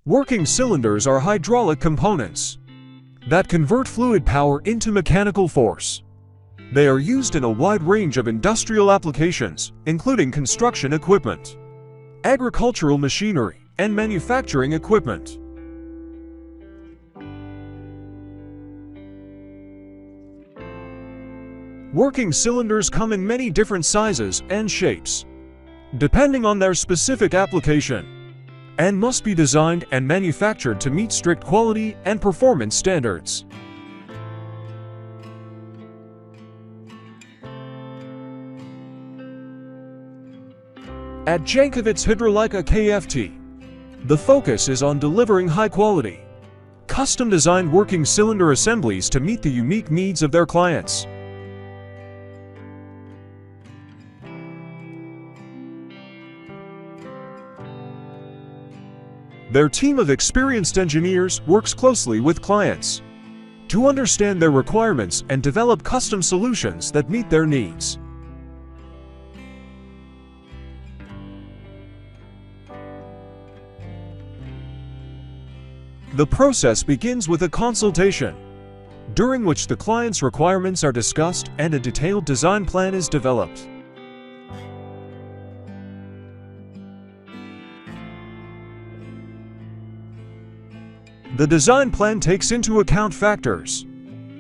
Working cylinders are hydraulic components that convert fluid power into mechanical force. They are used in a wide range of industrial applications, including construction equipment, agricultural machinery, and manufacturing equipment. Working cylinders come in many different sizes and shapes, depending on their specific application, and must be designed and manufactured to meet strict quality and performance standards. At Jankovits Hydrolika Kft., the focus is on delivering high-quality, custom-designed working cylinder assemblies to meet the unique needs of their clients. Their team of experienced engineers works closely with clients to understand their requirements and develop custom solutions that meet their needs. The process begins with a consultation, during which the client's requirements are discussed and a detailed design plan is developed. The design plan takes into account factors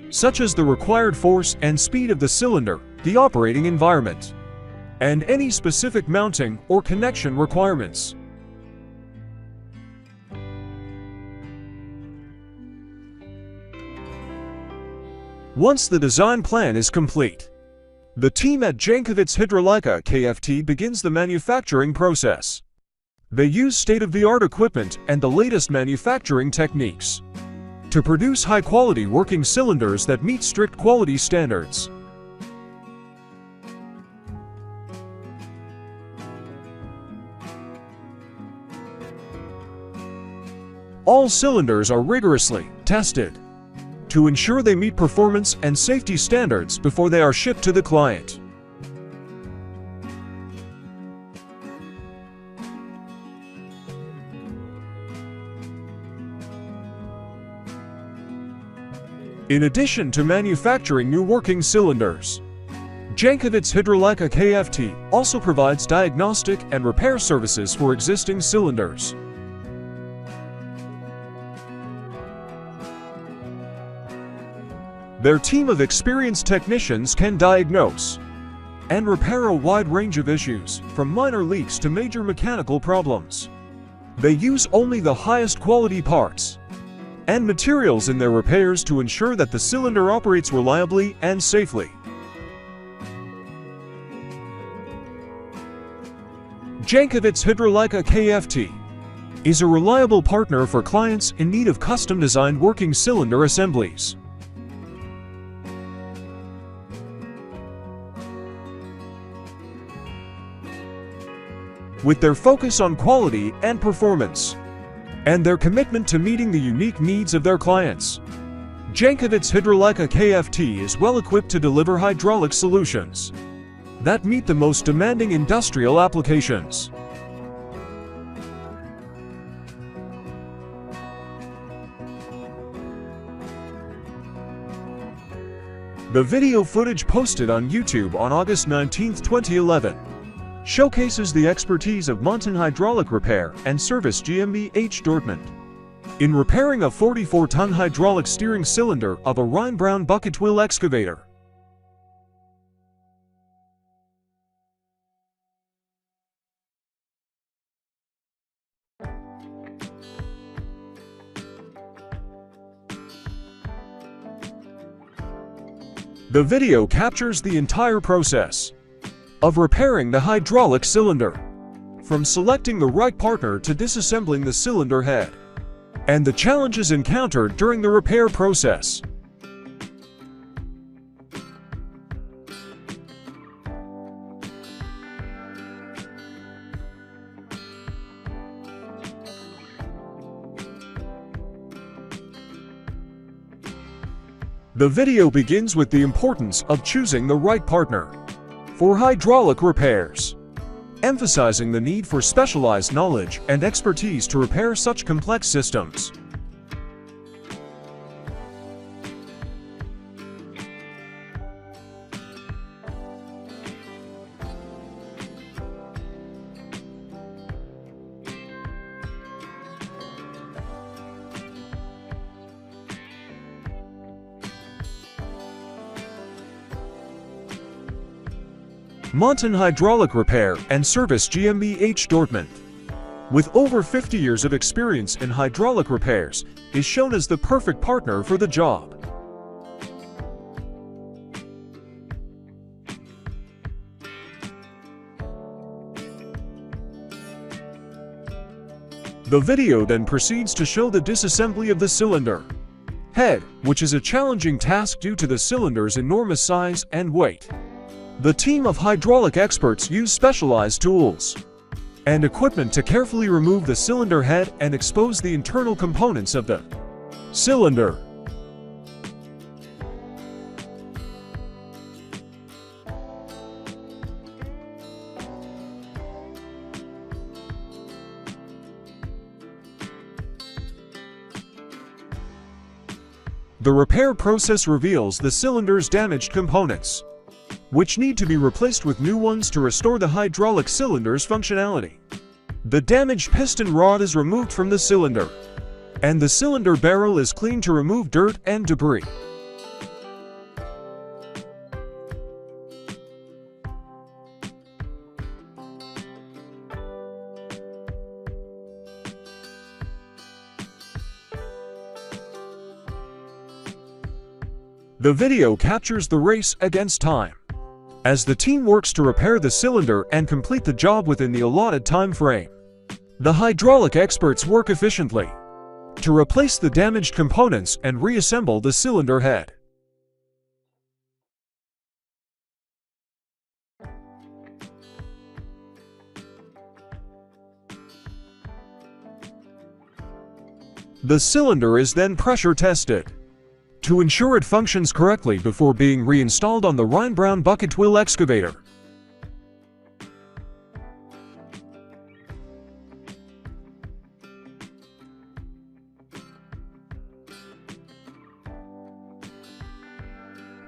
such as the required force and speed of the cylinder, the operating environment, and any specific mounting or connection requirements. Once the design plan is complete, the team at Jankovits Hydrolika Kft. Begins the manufacturing process. They use state-of-the-art equipment and the latest manufacturing techniques to produce high-quality working cylinders that meet strict quality standards. All cylinders are rigorously tested to ensure they meet performance and safety standards before they are shipped to the client. In addition to manufacturing new working cylinders, Jankovits Hydrolika Kft. Also provides diagnostic and repair services for existing cylinders. Their team of experienced technicians can diagnose and repair a wide range of issues, from minor leaks to major mechanical problems. They use only the highest quality parts and materials in their repairs to ensure that the cylinder operates reliably and safely. Jankovits Hydrolika Kft. Is a reliable partner for clients in need of custom-designed working cylinder assemblies. With their focus on quality and performance, and their commitment to meeting the unique needs of their clients, Jankovits Hydrolika Kft. Is well equipped to deliver hydraulic solutions that meet the most demanding industrial applications. The video footage posted on YouTube on August 19, 2011, showcases the expertise of Montan Hydraulic Repair and Service GmbH Dortmund in repairing a 44-ton hydraulic steering cylinder of a Rheinbraun bucket wheel excavator. The video captures the entire process of repairing the hydraulic cylinder, from selecting the right partner to disassembling the cylinder head, and the challenges encountered during the repair process. The video begins with the importance of choosing the right partner for hydraulic repairs. emphasizing the need for specialized knowledge and expertise to repair such complex systems. Montan Hydraulic Repair and Service GmbH Dortmund, with over 50 years of experience in hydraulic repairs, is shown as the perfect partner for the job. The video then proceeds to show the disassembly of the cylinder head, which is a challenging task due to the cylinder's enormous size and weight. The team of hydraulic experts use specialized tools and equipment to carefully remove the cylinder head and expose the internal components of the cylinder. The repair process reveals the cylinder's damaged components, which need to be replaced with new ones to restore the hydraulic cylinder's functionality. The damaged piston rod is removed from the cylinder, and the cylinder barrel is cleaned to remove dirt and debris. The video captures the race against time, as the team works to repair the cylinder and complete the job within the allotted time frame. The hydraulic experts work efficiently to replace the damaged components and reassemble the cylinder head. The cylinder is then pressure tested to ensure it functions correctly before being reinstalled on the Rheinbraun bucket wheel excavator.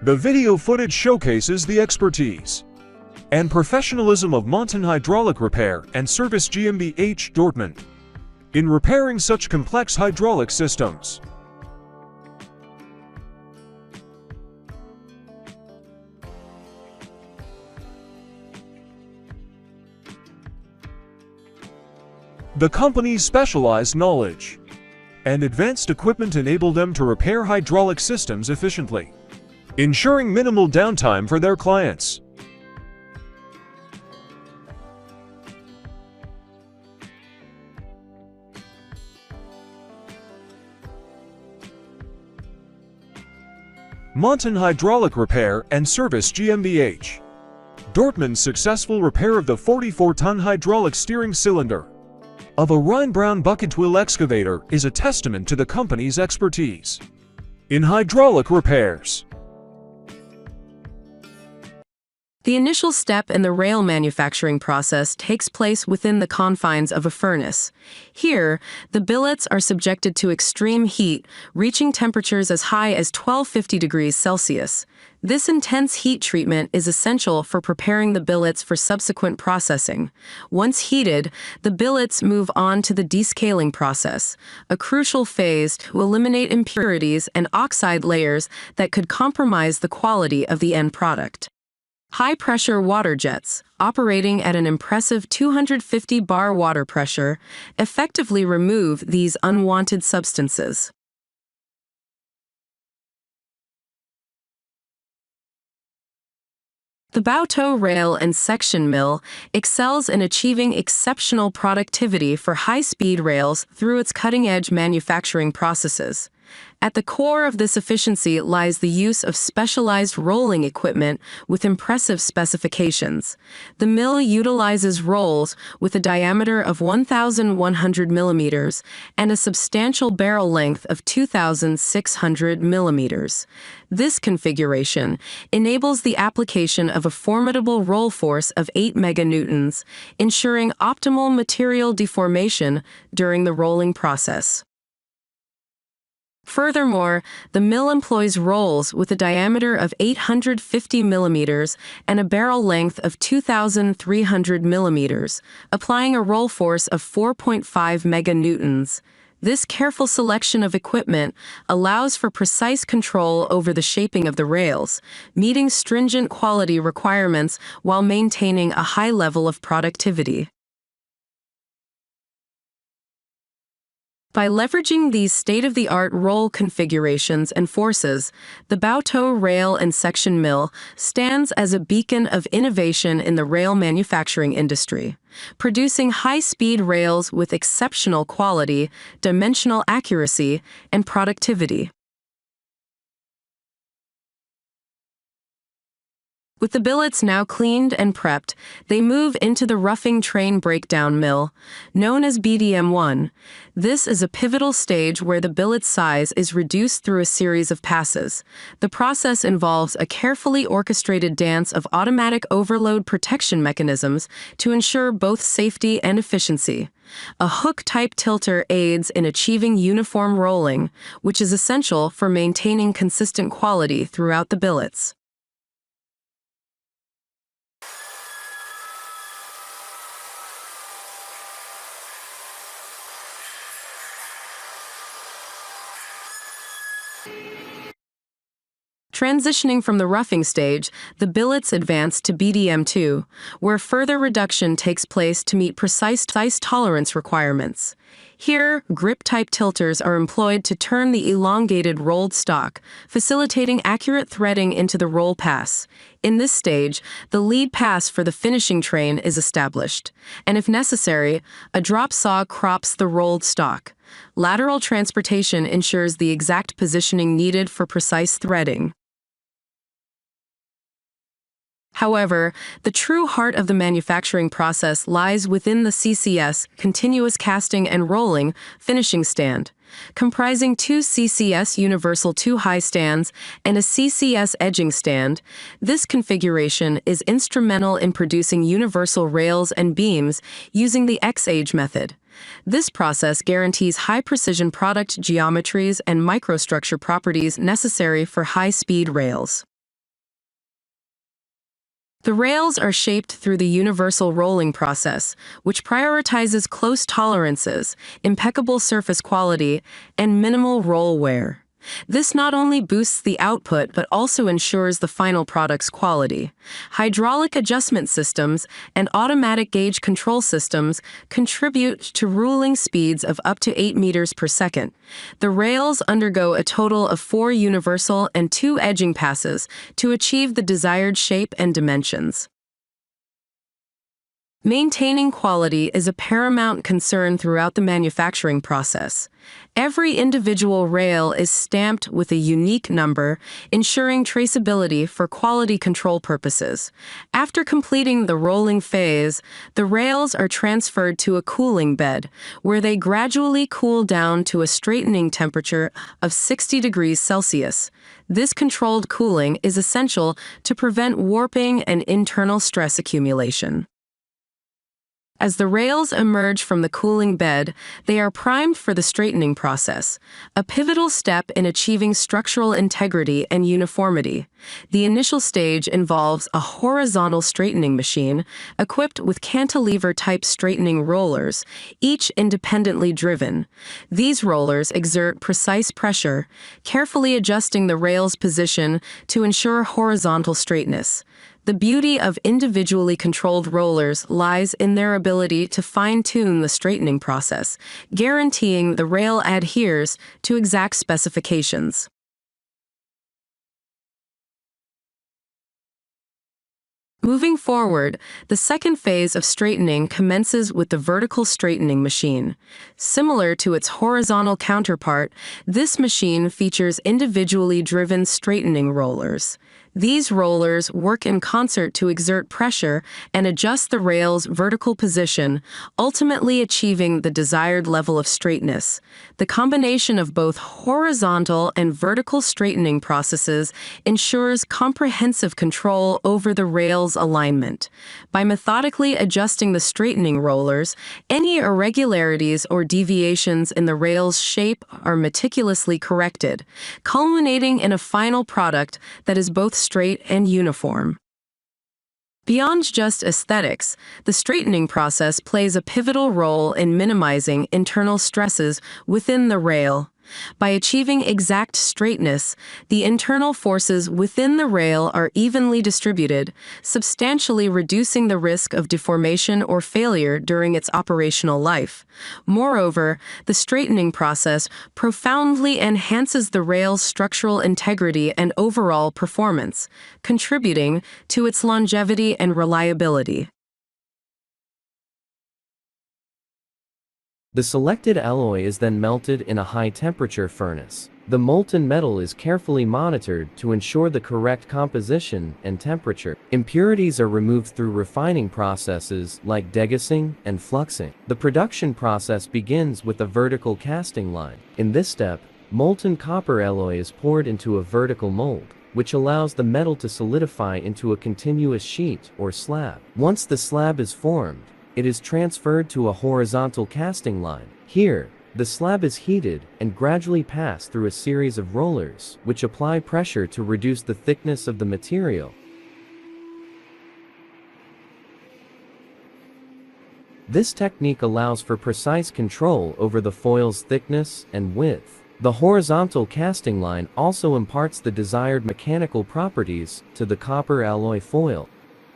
The video footage showcases the expertise and professionalism of Montan Hydraulic Repair and Service GmbH Dortmund in repairing such complex hydraulic systems. The company's specialized knowledge and advanced equipment enable them to repair hydraulic systems efficiently, ensuring minimal downtime for their clients. Montan Hydraulic Repair and Service GmbH Dortmund's successful repair of the 44-ton hydraulic steering cylinder of a Rheinbraun bucket wheel excavator is a testament to the company's expertise in hydraulic repairs. The initial step in the rail manufacturing process takes place within the confines of a furnace. Here, the billets are subjected to extreme heat, reaching temperatures as high as 1250 degrees Celsius. This intense heat treatment is essential for preparing the billets for subsequent processing. Once heated, the billets move on to the descaling process, a crucial phase to eliminate impurities and oxide layers that could compromise the quality of the end product. High-pressure water jets, operating at an impressive 250 bar water pressure, effectively remove these unwanted substances. The Bautow Rail and Section Mill excels in achieving exceptional productivity for high-speed rails through its cutting-edge manufacturing processes. At the core of this efficiency lies the use of specialized rolling equipment with impressive specifications. The mill utilizes rolls with a diameter of 1,100 millimeters and a substantial barrel length of 2,600 millimeters. This configuration enables the application of a formidable roll force of 8 meganewtons, ensuring optimal material deformation during the rolling process. Furthermore, the mill employs rolls with a diameter of 850 millimeters and a barrel length of 2,300 millimeters, applying a roll force of 4.5 meganewtons. This careful selection of equipment allows for precise control over the shaping of the rails, meeting stringent quality requirements while maintaining a high level of productivity. By leveraging these state-of-the-art roll configurations and forces, the Baotou Rail and Section Mill stands as a beacon of innovation in the rail manufacturing industry, producing high-speed rails with exceptional quality, dimensional accuracy, and productivity. With the billets now cleaned and prepped, they move into the roughing train breakdown mill, known as BDM1. This is a pivotal stage where the billet size is reduced through a series of passes. The process involves a carefully orchestrated dance of automatic overload protection mechanisms to ensure both safety and efficiency. A hook-type tilter aids in achieving uniform rolling, which is essential for maintaining consistent quality throughout the billets. Transitioning from the roughing stage, the billets advance to BDM2, where further reduction takes place to meet precise tolerance requirements. Here, grip-type tilters are employed to turn the elongated rolled stock, facilitating accurate threading into the roll pass. In this stage, the lead pass for the finishing train is established, and if necessary, a drop saw crops the rolled stock. Lateral transportation ensures the exact positioning needed for precise threading. However, the true heart of the manufacturing process lies within the CCS, continuous casting and rolling, finishing stand. Comprising two CCS universal 2-high stands and a CCS edging stand, this configuration is instrumental in producing universal rails and beams using the X-age method. This process guarantees high-precision product geometries and microstructure properties necessary for high-speed rails. The rails are shaped through the universal rolling process, which prioritizes close tolerances, impeccable surface quality, and minimal roll wear. This not only boosts the output but also ensures the final product's quality. Hydraulic adjustment systems and automatic gauge control systems contribute to ruling speeds of up to 8 meters per second. The rails undergo a total of 4 universal and 2 edging passes to achieve the desired shape and dimensions. Maintaining quality is a paramount concern throughout the manufacturing process. Every individual rail is stamped with a unique number, ensuring traceability for quality control purposes. After completing the rolling phase, the rails are transferred to a cooling bed, where they gradually cool down to a straightening temperature of 60 degrees Celsius. This controlled cooling is essential to prevent warping and internal stress accumulation. As the rails emerge from the cooling bed, they are primed for the straightening process, a pivotal step in achieving structural integrity and uniformity. The initial stage involves a horizontal straightening machine equipped with cantilever-type straightening rollers, each independently driven. These rollers exert precise pressure, carefully adjusting the rail's position to ensure horizontal straightness. The beauty of individually controlled rollers lies in their ability to fine-tune the straightening process, guaranteeing the rail adheres to exact specifications. Moving forward, the second phase of straightening commences with the vertical straightening machine. Similar to its horizontal counterpart, this machine features individually driven straightening rollers. These rollers work in concert to exert pressure and adjust the rail's vertical position, ultimately achieving the desired level of straightness. The combination of both horizontal and vertical straightening processes ensures comprehensive control over the rail's alignment. By methodically adjusting the straightening rollers, any irregularities or deviations in the rail's shape are meticulously corrected, culminating in a final product that is both straight and uniform. Beyond just aesthetics, the straightening process plays a pivotal role in minimizing internal stresses within the rail. By achieving exact straightness, the internal forces within the rail are evenly distributed, substantially reducing the risk of deformation or failure during its operational life. Moreover, the straightening process profoundly enhances the rail's structural integrity and overall performance, contributing to its longevity and reliability. The selected alloy is then melted in a high-temperature furnace. The molten metal is carefully monitored to ensure the correct composition and temperature. Impurities are removed through refining processes like degaussing and fluxing. The production process begins with a vertical casting line. In this step, molten copper alloy is poured into a vertical mold, which allows the metal to solidify into a continuous sheet or slab. Once the slab is formed, it is transferred to a horizontal casting line. Here, the slab is heated and gradually passed through a series of rollers, which apply pressure to reduce the thickness of the material. This technique allows for precise control over the foil's thickness and width. The horizontal casting line also imparts the desired mechanical properties to the copper alloy foil.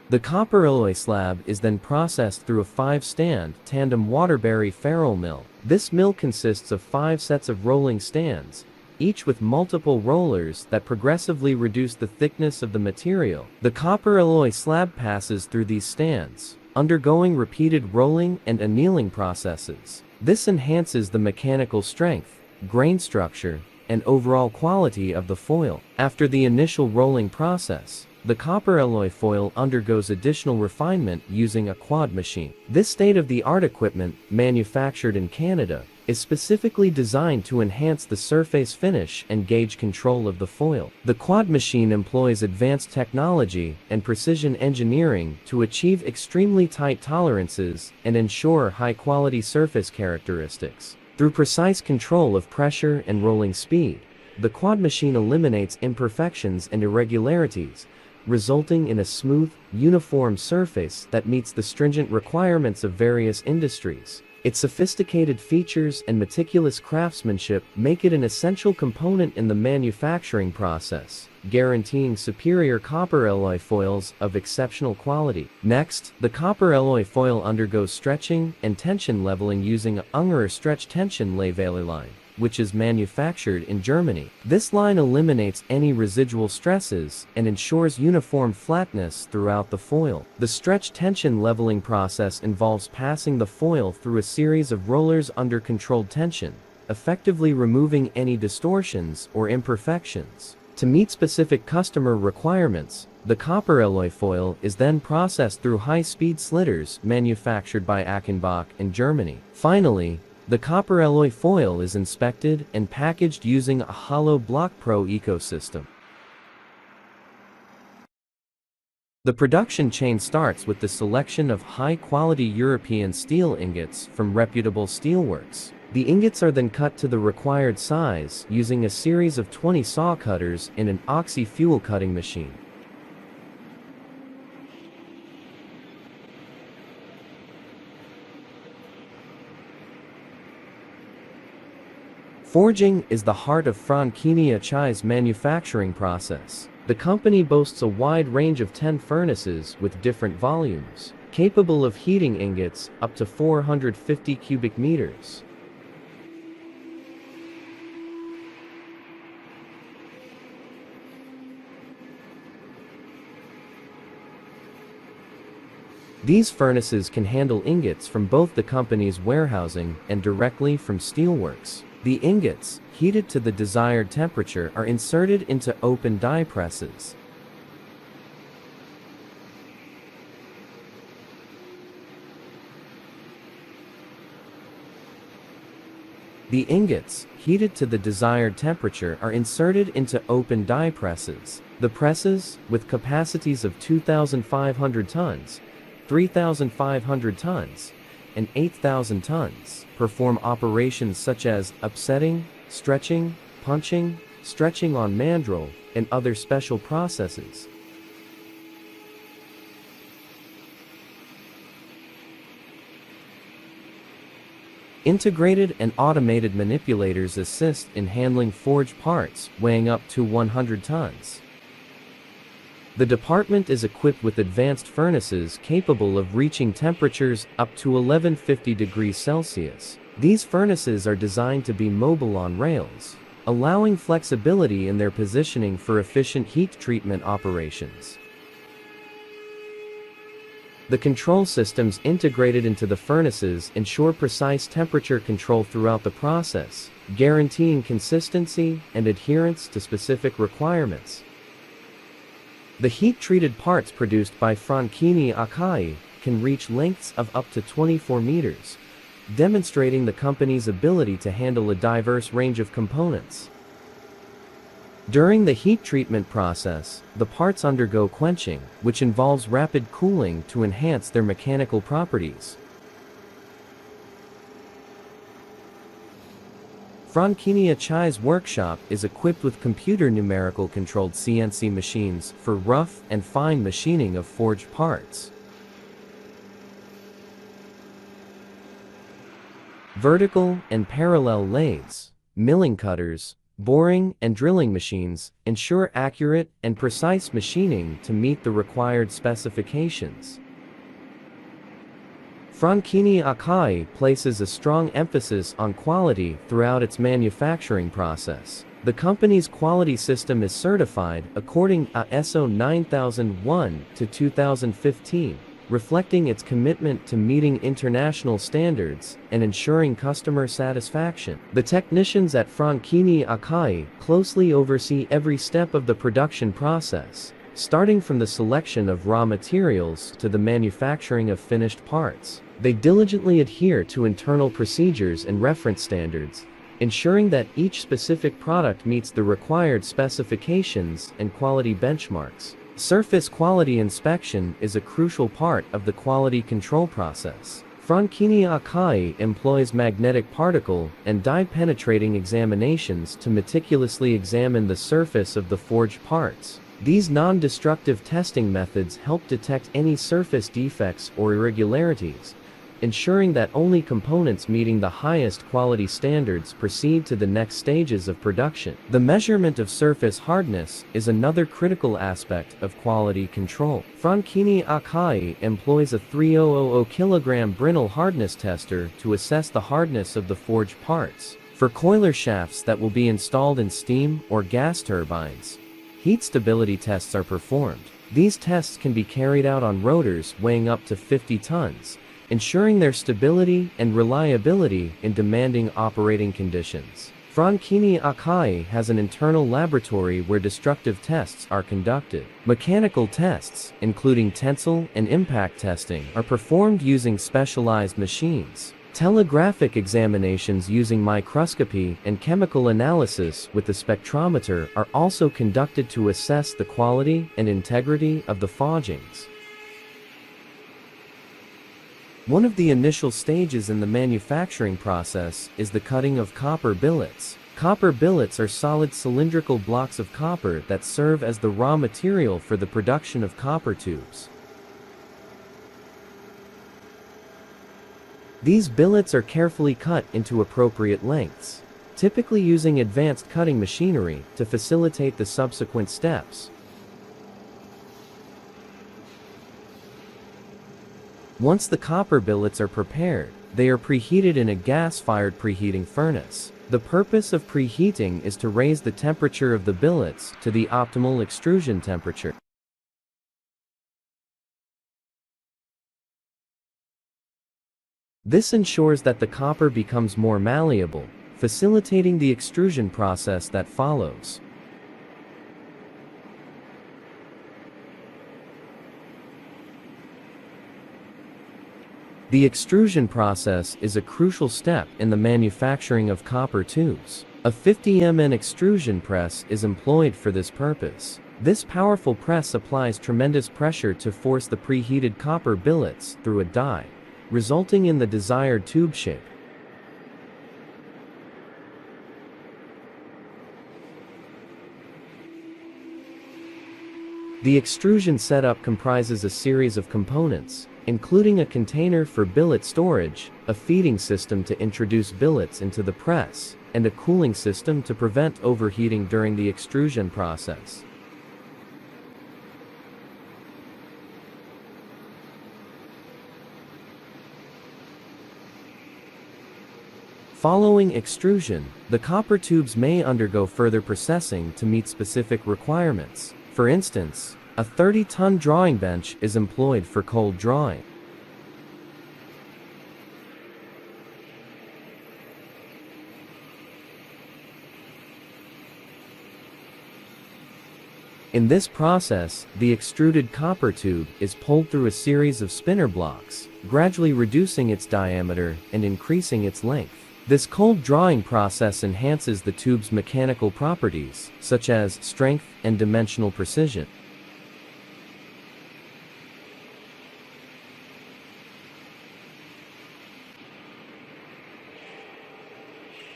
The copper alloy slab is then processed through a 5-stand tandem Waterbury ferrule mill. This mill consists of 5 sets of rolling stands, each with multiple rollers that progressively reduce the thickness of the material. The copper alloy slab passes through these stands, undergoing repeated rolling and annealing processes. This enhances the mechanical strength, grain structure, and overall quality of the foil. After the initial rolling process, the copper alloy foil undergoes additional refinement using a quad machine. This state-of-the-art equipment, manufactured in Canada, is specifically designed to enhance the surface finish and gauge control of the foil. The quad machine employs advanced technology and precision engineering to achieve extremely tight tolerances and ensure high-quality surface characteristics. Through precise control of pressure and rolling speed, the quad machine eliminates imperfections and irregularities, resulting in a smooth, uniform surface that meets the stringent requirements of various industries. Its sophisticated features and meticulous craftsmanship make it an essential component in the manufacturing process, guaranteeing superior copper alloy foils of exceptional quality. Next, the copper alloy foil undergoes stretching and tension leveling using a Ungerer stretch tension leveling line, which is manufactured in Germany. This line eliminates any residual stresses and ensures uniform flatness throughout the foil. The stretch tension leveling process involves passing the foil through a series of rollers under controlled tension, effectively removing any distortions or imperfections. To meet specific customer requirements, the copper alloy foil is then processed through high-speed slitters manufactured by Achenbach in Germany. Finally, the copper alloy foil is inspected and packaged using a Hollow Block Pro ecosystem. The production chain starts with the selection of high-quality European steel ingots from reputable steelworks. The ingots are then cut to the required size using a series of 20 saw cutters in an oxy-fuel cutting machine. Forging is the heart of Franchini Chai's manufacturing process. The company boasts a wide range of 10 furnaces with different volumes, capable of heating ingots up to 450 cubic meters. These furnaces can handle ingots from both the company's warehousing and directly from steelworks. The ingots, heated to the desired temperature, are inserted into open die presses. The ingots, heated to the desired temperature, are inserted into open die presses. The presses, with capacities of 2,500 tons, 3,500 tons, and 8,000 tons, perform operations such as upsetting, stretching, punching, stretching on mandrel, and other special processes. Integrated and automated manipulators assist in handling forged parts weighing up to 100 tons. The department is equipped with advanced furnaces capable of reaching temperatures up to 1150 degrees Celsius. These furnaces are designed to be mobile on rails, allowing flexibility in their positioning for efficient heat treatment operations. The control systems integrated into the furnaces ensure precise temperature control throughout the process, guaranteeing consistency and adherence to specific requirements. The heat-treated parts produced by Franchini Akai can reach lengths of up to 24 meters, demonstrating the company's ability to handle a diverse range of components. During the heat treatment process, the parts undergo quenching, which involves rapid cooling to enhance their mechanical properties. Franchini Achai's workshop is equipped with computer numerical controlled CNC machines for rough and fine machining of forged parts. Vertical and parallel lathes, milling cutters, boring and drilling machines ensure accurate and precise machining to meet the required specifications. Franchini Akai places a strong emphasis on quality throughout its manufacturing process. The company's quality system is certified according to ISO 9001 to 2015, reflecting its commitment to meeting international standards and ensuring customer satisfaction. The technicians at Franchini Akai closely oversee every step of the production process, starting from the selection of raw materials to the manufacturing of finished parts. They diligently adhere to internal procedures and reference standards, ensuring that each specific product meets the required specifications and quality benchmarks. Surface quality inspection is a crucial part of the quality control process. Franchini Akai employs magnetic particle and dye-penetrating examinations to meticulously examine the surface of the forged parts. These non-destructive testing methods help detect any surface defects or irregularities, ensuring that only components meeting the highest quality standards proceed to the next stages of production. The measurement of surface hardness is another critical aspect of quality control. Franchini Akai employs a 3000 kg brittle hardness tester to assess the hardness of the forged parts. For coiler shafts that will be installed in steam or gas turbines, heat stability tests are performed. These tests can be carried out on rotors weighing up to 50 tons, ensuring their stability and reliability in demanding operating conditions. Franchini Akai has an internal laboratory where destructive tests are conducted. Mechanical tests, including tensile and impact testing, are performed using specialized machines. Telegraphic examinations using microscopy and chemical analysis with the spectrometer are also conducted to assess the quality and integrity of the forgings. One of the initial stages in the manufacturing process is the cutting of copper billets. Copper billets are solid cylindrical blocks of copper that serve as the raw material for the production of copper tubes. These billets are carefully cut into appropriate lengths, typically using advanced cutting machinery to facilitate the subsequent steps. Once the copper billets are prepared, they are preheated in a gas-fired preheating furnace. The purpose of preheating is to raise the temperature of the billets to the optimal extrusion temperature. This ensures that the copper becomes more malleable, facilitating the extrusion process that follows. The extrusion process is a crucial step in the manufacturing of copper tubes. A 50 mm extrusion press is employed for this purpose. This powerful press applies tremendous pressure to force the preheated copper billets through a die, resulting in the desired tube shape. The extrusion setup comprises a series of components, including a container for billet storage, a feeding system to introduce billets into the press, and a cooling system to prevent overheating during the extrusion process. Following extrusion, the copper tubes may undergo further processing to meet specific requirements. For instance, a 30-ton drawing bench is employed for cold drawing. In this process, the extruded copper tube is pulled through a series of spinner blocks, gradually reducing its diameter and increasing its length. This cold drawing process enhances the tube's mechanical properties, such as strength and dimensional precision.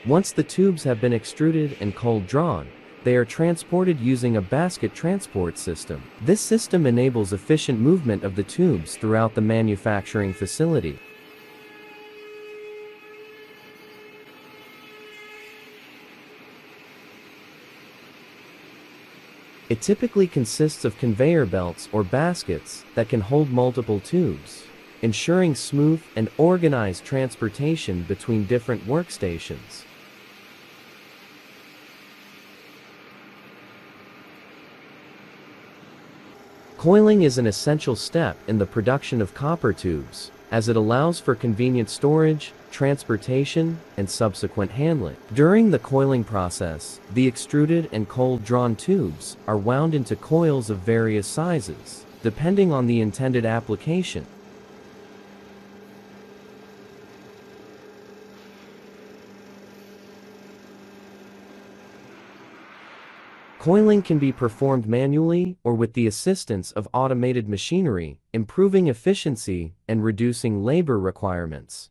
Once the tubes have been extruded and cold drawn, they are transported using a basket transport system. This system enables efficient movement of the tubes throughout the manufacturing facility. It typically consists of conveyor belts or baskets that can hold multiple tubes, ensuring smooth and organized transportation between different workstations. Coiling is an essential step in the production of copper tubes, as it allows for convenient storage, transportation, and subsequent handling. During the coiling process, the extruded and cold-drawn tubes are wound into coils of various sizes, depending on the intended application. Coiling can be performed manually or with the assistance of automated machinery, improving efficiency and reducing labor requirements.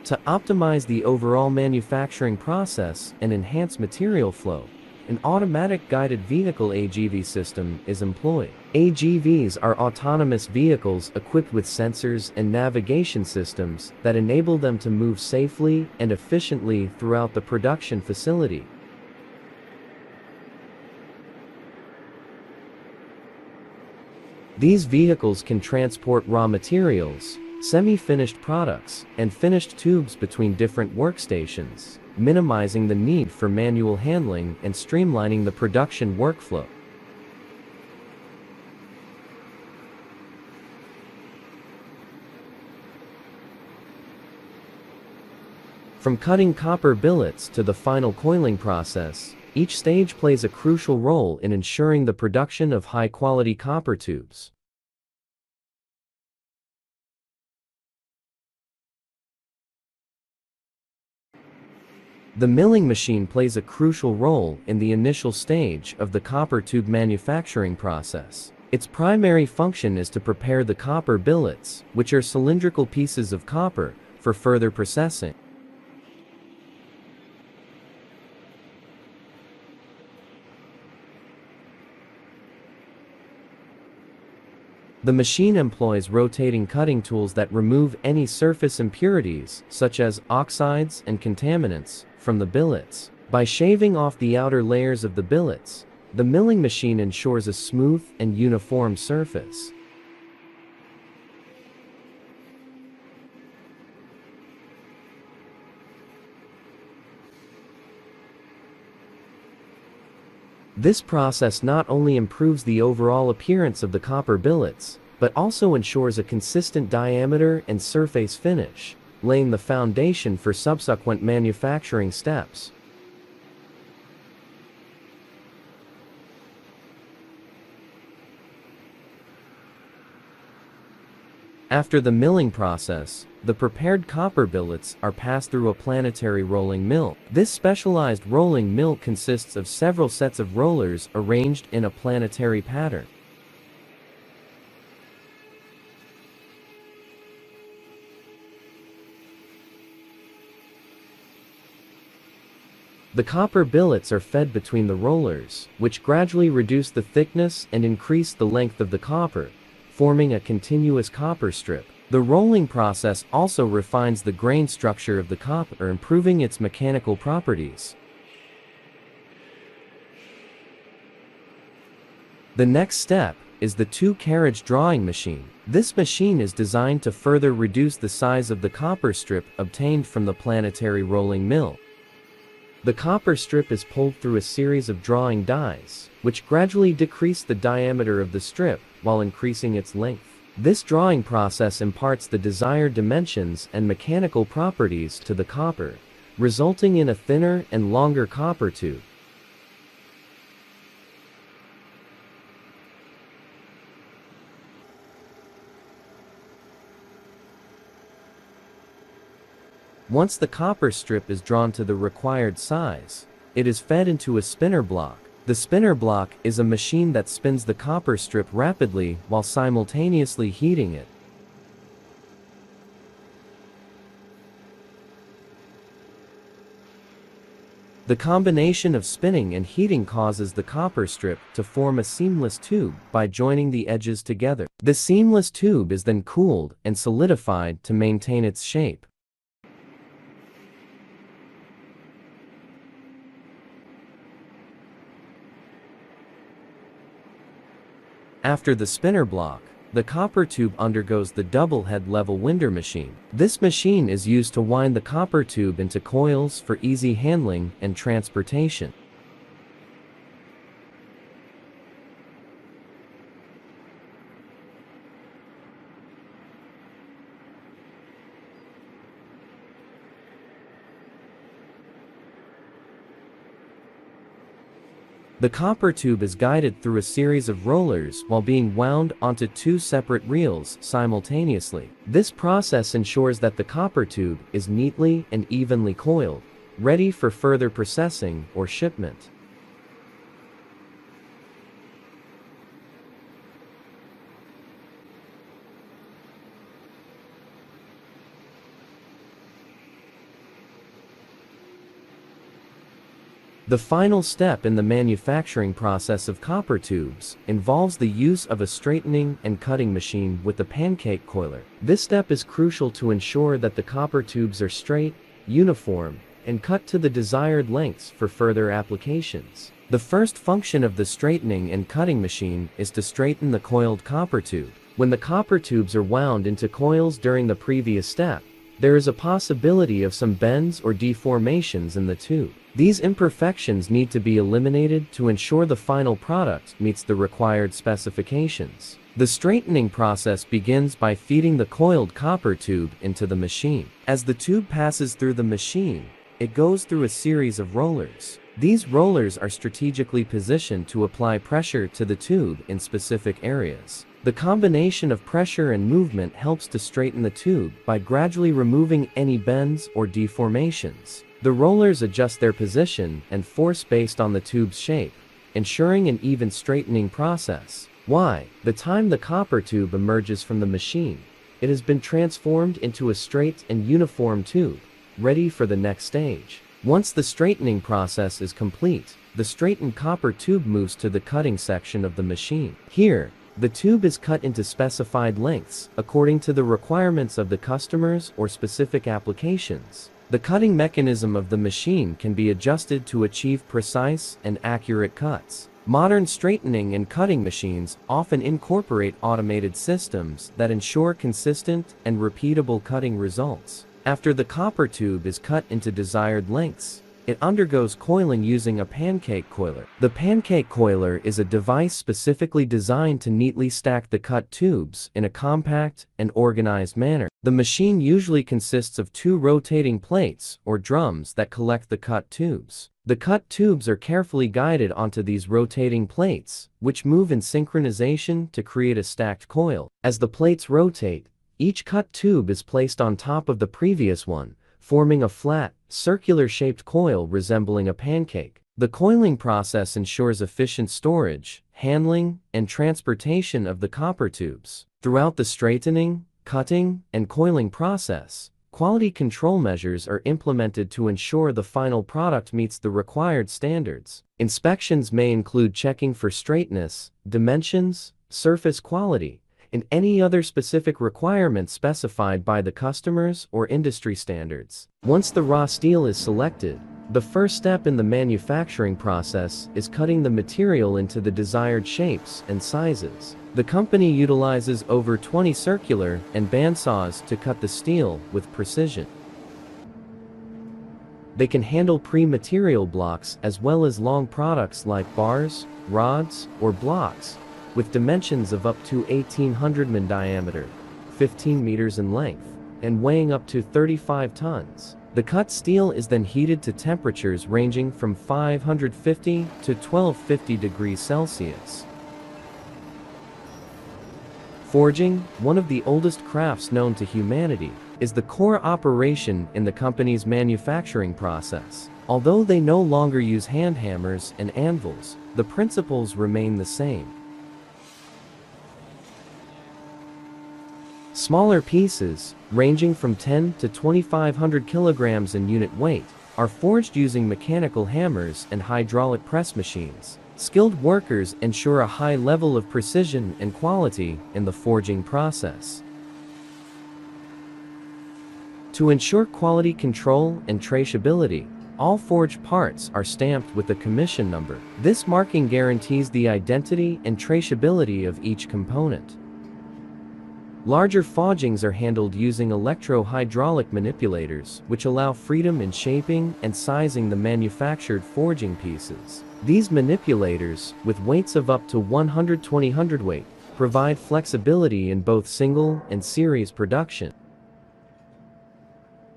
To optimize the overall manufacturing process and enhance material flow, an automatic guided vehicle AGV system is employed. AGVs are autonomous vehicles equipped with sensors and navigation systems that enable them to move safely and efficiently throughout the production facility. These vehicles can transport raw materials, semi-finished products, and finished tubes between different workstations, minimizing the need for manual handling and streamlining the production workflow. From cutting copper billets to the final coiling process, each stage plays a crucial role in ensuring the production of high-quality copper tubes. The milling machine plays a crucial role in the initial stage of the copper tube manufacturing process. Its primary function is to prepare the copper billets, which are cylindrical pieces of copper, for further processing. The machine employs rotating cutting tools that remove any surface impurities, such as oxides and contaminants, from the billets. By shaving off the outer layers of the billets, the milling machine ensures a smooth and uniform surface. This process not only improves the overall appearance of the copper billets, but also ensures a consistent diameter and surface finish, laying the foundation for subsequent manufacturing steps. After the milling process, the prepared copper billets are passed through a planetary rolling mill. This specialized rolling mill consists of several sets of rollers arranged in a planetary pattern. The copper billets are fed between the rollers, which gradually reduce the thickness and increase the length of the copper, forming a continuous copper strip. The rolling process also refines the grain structure of the copper, improving its mechanical properties. The next step is the two-carriage drawing machine. This machine is designed to further reduce the size of the copper strip obtained from the planetary rolling mill. The copper strip is pulled through a series of drawing dies, which gradually decrease the diameter of the strip while increasing its length. This drawing process imparts the desired dimensions and mechanical properties to the copper, resulting in a thinner and longer copper tube. Once the copper strip is drawn to the required size, it is fed into a spinner block. The spinner block is a machine that spins the copper strip rapidly while simultaneously heating it. The combination of spinning and heating causes the copper strip to form a seamless tube by joining the edges together. The seamless tube is then cooled and solidified to maintain its shape. After the spinner block, the copper tube undergoes the double head level winder machine. This machine is used to wind the copper tube into coils for easy handling and transportation. The copper tube is guided through a series of rollers while being wound onto two separate reels simultaneously. This process ensures that the copper tube is neatly and evenly coiled, ready for further processing or shipment. The final step in the manufacturing process of copper tubes involves the use of a straightening and cutting machine with the pancake coiler. This step is crucial to ensure that the copper tubes are straight, uniform, and cut to the desired lengths for further applications. The first function of the straightening and cutting machine is to straighten the coiled copper tube. When the copper tubes are wound into coils during the previous step, there is a possibility of some bends or deformations in the tube. These imperfections need to be eliminated to ensure the final product meets the required specifications. The straightening process begins by feeding the coiled copper tube into the machine. As the tube passes through the machine, it goes through a series of rollers. These rollers are strategically positioned to apply pressure to the tube in specific areas. The combination of pressure and movement helps to straighten the tube by gradually removing any bends or deformations. The rollers adjust their position and force based on the tube's shape, ensuring an even straightening process. By the time the copper tube emerges from the machine, it has been transformed into a straight and uniform tube, ready for the next stage. Once the straightening process is complete, the straightened copper tube moves to the cutting section of the machine. Here, the tube is cut into specified lengths according to the requirements of the customers or specific applications. The cutting mechanism of the machine can be adjusted to achieve precise and accurate cuts. Modern straightening and cutting machines often incorporate automated systems that ensure consistent and repeatable cutting results. After the copper tube is cut into desired lengths, it undergoes coiling using a pancake coiler. The pancake coiler is a device specifically designed to neatly stack the cut tubes in a compact and organized manner. The machine usually consists of 2 rotating plates or drums that collect the cut tubes. The cut tubes are carefully guided onto these rotating plates, which move in synchronization to create a stacked coil. As the plates rotate, each cut tube is placed on top of the previous one, forming a flat, circular-shaped coil resembling a pancake. The coiling process ensures efficient storage, handling, and transportation of the copper tubes. Throughout the straightening, cutting, and coiling process, quality control measures are implemented to ensure the final product meets the required standards. Inspections may include checking for straightness, dimensions, surface quality, and any other specific requirements specified by the customers or industry standards. Once the raw steel is selected, the first step in the manufacturing process is cutting the material into the desired shapes and sizes. The company utilizes over 20 circular and bandsaws to cut the steel with precision. They can handle pre-material blocks as well as long products like bars, rods, or blocks, with dimensions of up to 1800 mm diameter, 15 meters in length, and weighing up to 35 tons. The cut steel is then heated to temperatures ranging from 550 to 1250 degrees Celsius. Forging, one of the oldest crafts known to humanity, is the core operation in the company's manufacturing process. Although they no longer use hand hammers and anvils, the principles remain the same. Smaller pieces, ranging from 10 to 2500 kilograms in unit weight, are forged using mechanical hammers and hydraulic press machines. Skilled workers ensure a high level of precision and quality in the forging process. To ensure quality control and traceability, all forged parts are stamped with a commission number. This marking guarantees the identity and traceability of each component. Larger forgings are handled using electro-hydraulic manipulators, which allow freedom in shaping and sizing the manufactured forging pieces. These manipulators, with weights of up to 120 hundredweight, provide flexibility in both single and series production.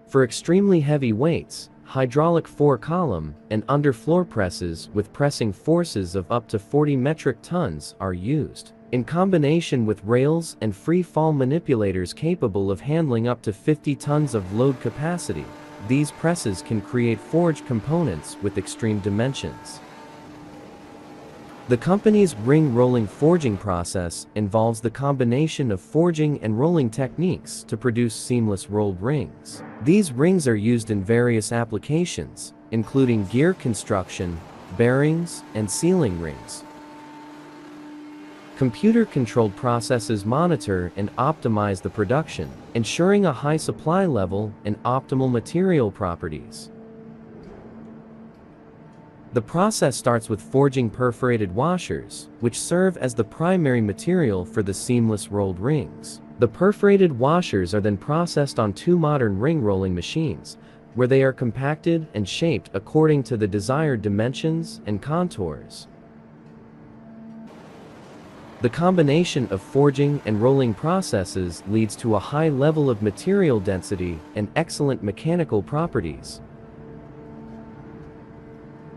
For extremely heavy weights, hydraulic 4-column and underfloor presses with pressing forces of up to 40 metric tons are used. In combination with rails and free-fall manipulators capable of handling up to 50 tons of load capacity, these presses can create forged components with extreme dimensions. The company's ring rolling forging process involves the combination of forging and rolling techniques to produce seamless rolled rings. These rings are used in various applications, including gear construction, bearings, and sealing rings. Computer-controlled processes monitor and optimize the production, ensuring a high supply level and optimal material properties. The process starts with forging perforated washers, which serve as the primary material for the seamless rolled rings. The perforated washers are then processed on 2 modern ring rolling machines, where they are compacted and shaped according to the desired dimensions and contours. The combination of forging and rolling processes leads to a high level of material density and excellent mechanical properties.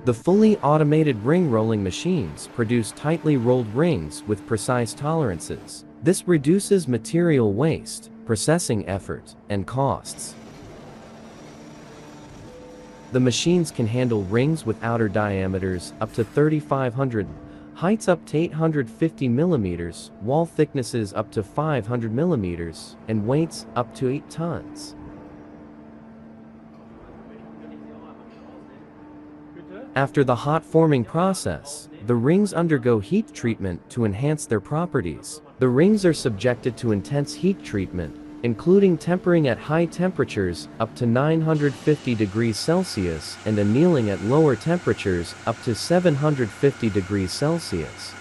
The fully automated ring rolling machines produce tightly rolled rings with precise tolerances. This reduces material waste, processing effort, and costs. The machines can handle rings with outer diameters up to 3,500, heights up to 850 millimeters, wall thicknesses up to 500 millimeters, and weights up to 8 tons. After the hot forming process, the rings undergo heat treatment to enhance their properties. The rings are subjected to intense heat treatment, including tempering at high temperatures up to 950 degrees Celsius and annealing at lower temperatures up to 750 degrees Celsius.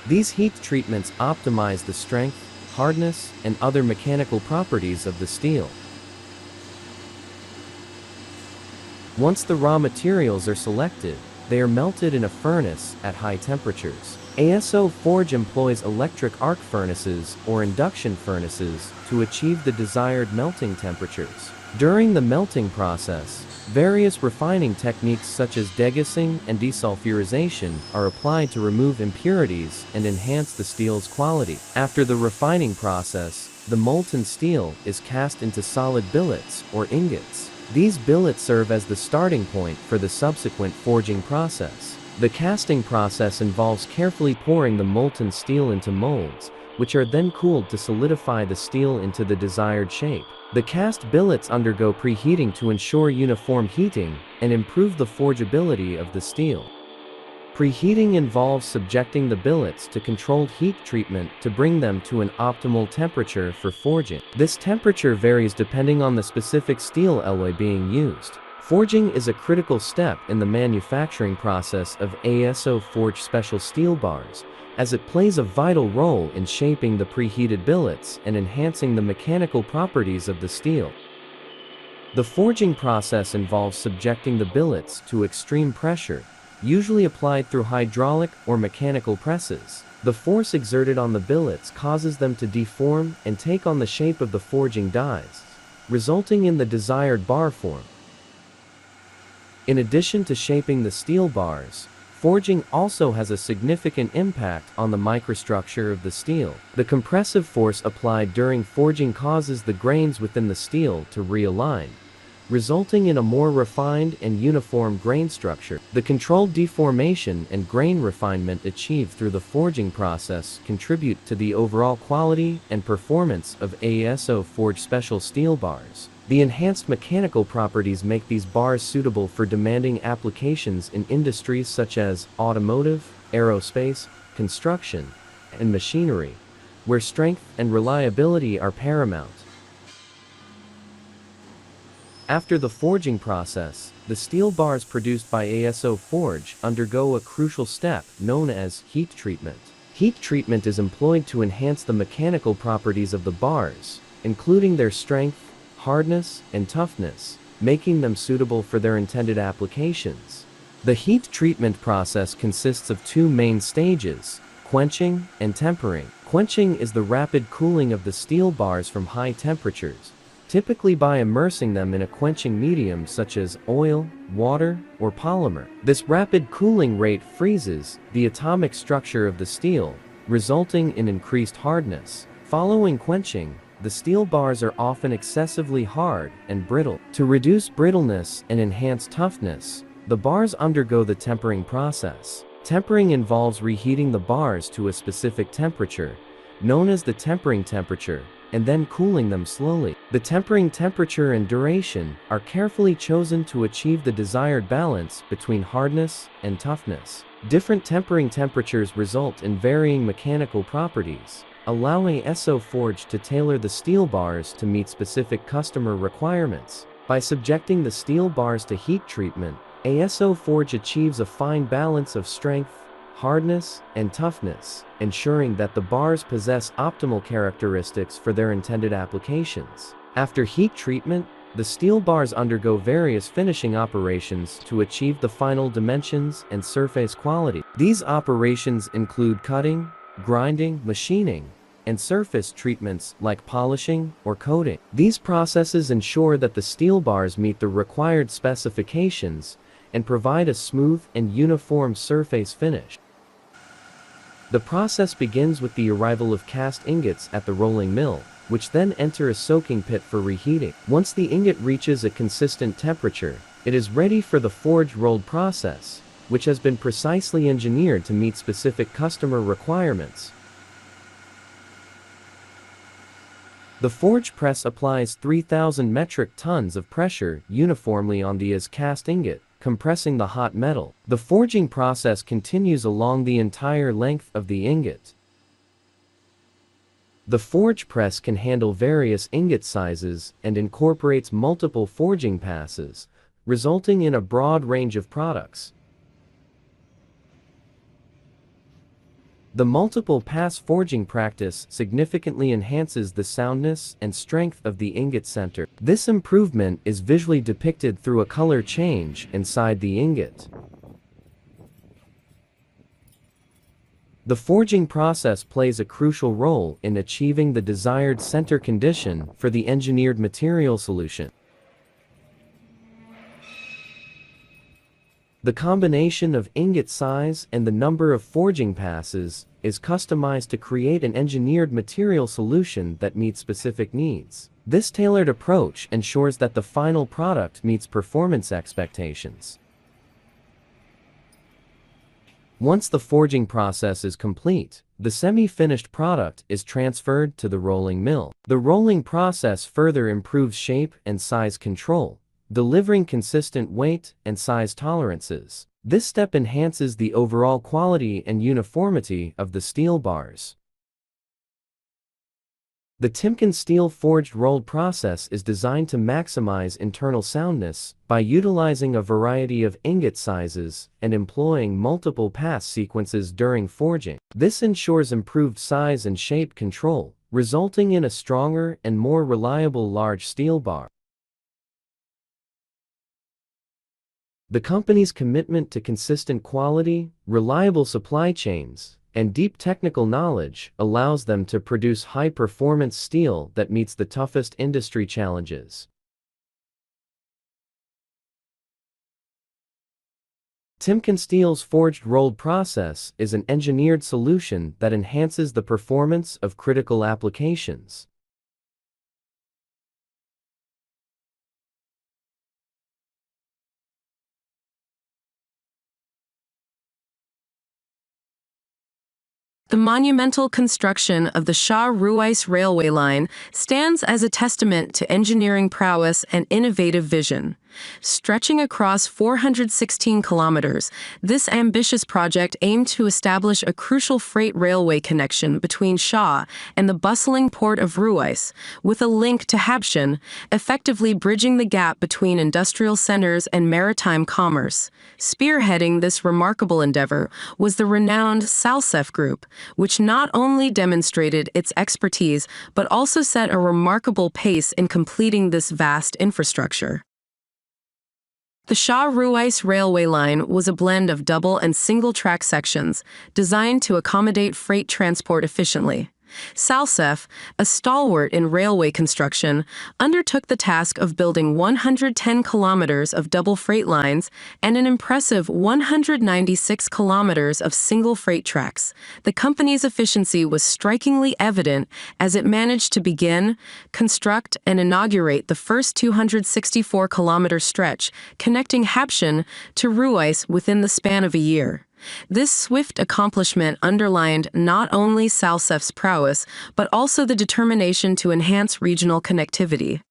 These heat treatments optimize the strength, hardness, and other mechanical properties of the steel. Once the raw materials are selected, they are melted in a furnace at high temperatures. ASO Forge employs electric arc furnaces or induction furnaces to achieve the desired melting temperatures. During the melting process, various refining techniques such as degaussing and desulfurization are applied to remove impurities and enhance the steel's quality. After the refining process, the molten steel is cast into solid billets or ingots. These billets serve as the starting point for the subsequent forging process. The casting process involves carefully pouring the molten steel into molds, which are then cooled to solidify the steel into the desired shape. The cast billets undergo preheating to ensure uniform heating and improve the forgeability of the steel. Preheating involves subjecting the billets to controlled heat treatment to bring them to an optimal temperature for forging. This temperature varies depending on the specific steel alloy being used. Forging is a critical step in the manufacturing process of ASO Forge special steel bars, as it plays a vital role in shaping the preheated billets and enhancing the mechanical properties of the steel. The forging process involves subjecting the billets to extreme pressure, usually applied through hydraulic or mechanical presses. The force exerted on the billets causes them to deform and take on the shape of the forging dies, resulting in the desired bar form. In addition to shaping the steel bars, forging also has a significant impact on the microstructure of the steel. The compressive force applied during forging causes the grains within the steel to realign, resulting in a more refined and uniform grain structure. The controlled deformation and grain refinement achieved through the forging process contribute to the overall quality and performance of ASO Forge special steel bars. The enhanced mechanical properties make these bars suitable for demanding applications in industries such as automotive, aerospace, construction, and machinery, where strength and reliability are paramount. After the forging process, the steel bars produced by ASO Forge undergo a crucial step known as heat treatment. Heat treatment is employed to enhance the mechanical properties of the bars, including their strength, hardness, and toughness, making them suitable for their intended applications. The heat treatment process consists of two main stages: quenching and tempering. Quenching is the rapid cooling of the steel bars from high temperatures, typically by immersing them in a quenching medium such as oil, water, or polymer. This rapid cooling rate freezes the atomic structure of the steel, resulting in increased hardness. Following quenching, the steel bars are often excessively hard and brittle. To reduce brittleness and enhance toughness, the bars undergo the tempering process. Tempering involves reheating the bars to a specific temperature, known as the tempering temperature, and then cooling them slowly. The tempering temperature and duration are carefully chosen to achieve the desired balance between hardness and toughness. Different tempering temperatures result in varying mechanical properties, allowing ASO Forge to tailor the steel bars to meet specific customer requirements. By subjecting the steel bars to heat treatment, ASO Forge achieves a fine balance of strength, hardness, and toughness, ensuring that the bars possess optimal characteristics for their intended applications. After heat treatment, the steel bars undergo various finishing operations to achieve the final dimensions and surface quality. These operations include cutting, grinding, machining, and surface treatments like polishing or coating. These processes ensure that the steel bars meet the required specifications and provide a smooth and uniform surface finish. The process begins with the arrival of cast ingots at the rolling mill, which then enter a soaking pit for reheating. Once the ingot reaches a consistent temperature, it is ready for the forge rolled process, which has been precisely engineered to meet specific customer requirements. The forge press applies 3,000 metric tons of pressure uniformly on the cast ingot, compressing the hot metal. The forging process continues along the entire length of the ingot. The forge press can handle various ingot sizes and incorporates multiple forging passes, resulting in a broad range of products. The multiple pass forging practice significantly enhances the soundness and strength of the ingot center. This improvement is visually depicted through a color change inside the ingot. The forging process plays a crucial role in achieving the desired center condition for the engineered material solution. The combination of ingot size and the number of forging passes is customized to create an engineered material solution that meets specific needs. This tailored approach ensures that the final product meets performance expectations. Once the forging process is complete, the semi-finished product is transferred to the rolling mill. The rolling process further improves shape and size control, delivering consistent weight and size tolerances. This step enhances the overall quality and uniformity of the steel bars. The Timken steel forged rolled process is designed to maximize internal soundness by utilizing a variety of ingot sizes and employing multiple pass sequences during forging. This ensures improved size and shape control, resulting in a stronger and more reliable large steel bar. The company's commitment to consistent quality, reliable supply chains, and deep technical knowledge allows them to produce high-performance steel that meets the toughest industry challenges. Timken Steel's forged rolled process is an engineered solution that enhances the performance of critical applications. The monumental construction of the Shah Ruwais railway line stands as a testament to engineering prowess and innovative vision. Stretching across 416 kilometers, this ambitious project aimed to establish a crucial freight railway connection between Shah and the bustling port of Ruwais, with a link to Habshan, effectively bridging the gap between industrial centers and maritime commerce. Spearheading this remarkable endeavor was the renowned Salsef Group, which not only demonstrated its expertise but also set a remarkable pace in completing this vast infrastructure. The Shah Ruwais railway line was a blend of double and single-track sections designed to accommodate freight transport efficiently. Salsef, a stalwart in railway construction, undertook the task of building 110 kilometers of double freight lines and an impressive 196 kilometers of single freight tracks. The company's efficiency was strikingly evident as it managed to begin, construct, and inaugurate the first 264-kilometer stretch connecting Habshan to Ruwais within the span of a year. This swift accomplishment underlined not only Salsef's prowess, but also the determination to enhance regional connectivity.